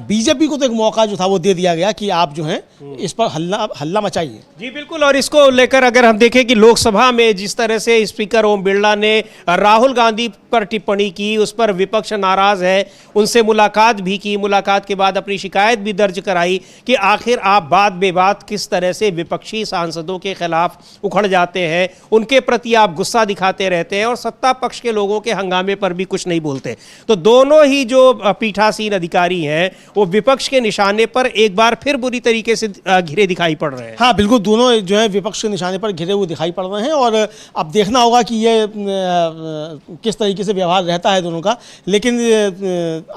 बीजेपी को तो एक मौका जो था वो दे दिया गया कि आप जो है इस पर हल्ला मचाइए। जी बिल्कुल, और इसको लेकर अगर हम देखें कि लोकसभा में जिस तरह से स्पीकर ओम बिरला ने राहुल गांधी पर टिप्पणी की, उस पर विपक्ष नाराज है, उनसे मुलाकात भी की, मुलाकात के बाद अपनी शिकायत भी दर्ज कराई कि आखिर आप बात बेबात किस तरह से विपक्षी सांसदों के खिलाफ उखड़ जाते हैं, उनके प्रति आप गुस्सा दिखाते रहते हैं और सत्ता पक्ष के लोगों के हंगामे पर भी कुछ नहीं बोलते। तो दोनों ही जो पीठासीन अधिकारी हैं वो विपक्ष के निशाने पर एक बार फिर बुरी तरीके से घिरे दिखाई पड़ रहे हैं। हाँ बिल्कुल, दोनों जो है विपक्ष के निशाने पर घिरे हुए दिखाई पड़ रहे रहे हैं और अब देखना होगा कि ये किस तरीके से व्यवहार रहता है दोनों का। लेकिन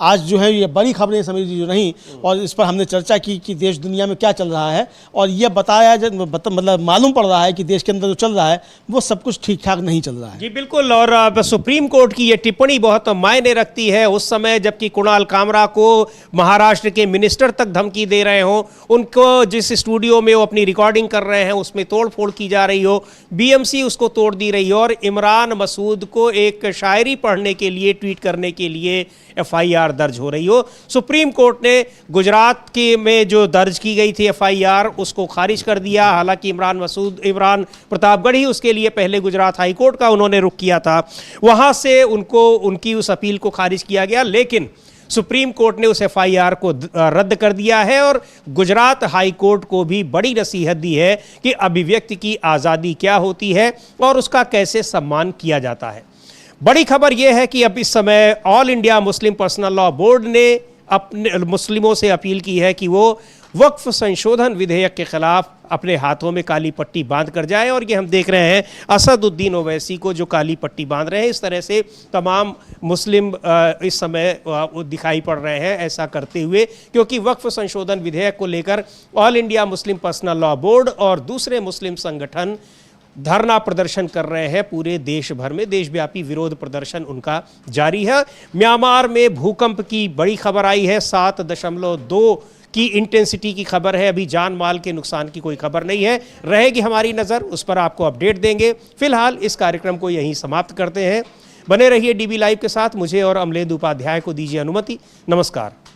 आज जो है ये बड़ी खबरें समीर जी जो रहीं और इस पर हमने चर्चा की कि देश दुनिया में क्या चल रहा है और ये बताया मतलब मालूम पड़ रहा है कि देश के अंदर जो चल रहा है वो सब कुछ ठीक ठाक नहीं चल रहा है। जी बिल्कुल। और अब सुप्रीम कोर्ट की ये टिप्पणी बहुत मायने रखती है उस समय जबकि कुणाल कामरा को महाराष्ट्र के मिनिस्टर तक धमकी दे रहे हो, उनको जिस स्टूडियो में वो अपनी रिकॉर्डिंग कर रहे हैं उसमें तोड़फोड़ की जा रही हो, बीएमसी उसको तोड़ दी रही हो और इमरान मसूद को एक शायरी पढ़ने के लिए ट्वीट करने के लिए एफआईआर दर्ज हो रही हो। सुप्रीम कोर्ट ने गुजरात के में जो दर्ज की गई थी एफआईआर उसको खारिज कर दिया। हालांकि इमरान प्रतापगढ़ ही उसके लिए पहले गुजरात हाई कोर्ट का उन्होंने रुख किया था, वहां से उनकी उस अपील को खारिज किया गया, लेकिन सुप्रीम कोर्ट ने उस एफआईआर को रद्द कर दिया है और गुजरात हाई कोर्ट को भी बड़ी नसीहत दी है कि अभिव्यक्ति की आज़ादी क्या होती है और उसका कैसे सम्मान किया जाता है। बड़ी खबर यह है कि अब इस समय all India Muslim personal law board ने अपने मुस्लिमों से अपील की है कि वो वक्फ संशोधन विधेयक के खिलाफ अपने हाथों में काली पट्टी बांध कर जाए। और ये हम देख रहे हैं असदुद्दीन ओवैसी को जो काली पट्टी बांध रहे हैं, इस तरह से तमाम मुस्लिम इस समय दिखाई पड़ रहे हैं ऐसा करते हुए, क्योंकि वक्फ संशोधन विधेयक को लेकर all India Muslim personal law board और दूसरे मुस्लिम संगठन धरना प्रदर्शन कर रहे हैं पूरे देश भर में। देशव्यापी विरोध प्रदर्शन उनका जारी है। म्यांमार में भूकंप की बड़ी खबर आई है, 7.2 की इंटेंसिटी की खबर है। अभी जान माल के नुकसान की कोई खबर नहीं है, रहेगी हमारी नज़र, उस पर आपको अपडेट देंगे। फिलहाल इस कार्यक्रम को यहीं समाप्त करते हैं। बने रहिए डीबी लाइव के साथ। मुझे और अमलेंदु उपाध्याय को दीजिए अनुमति। नमस्कार।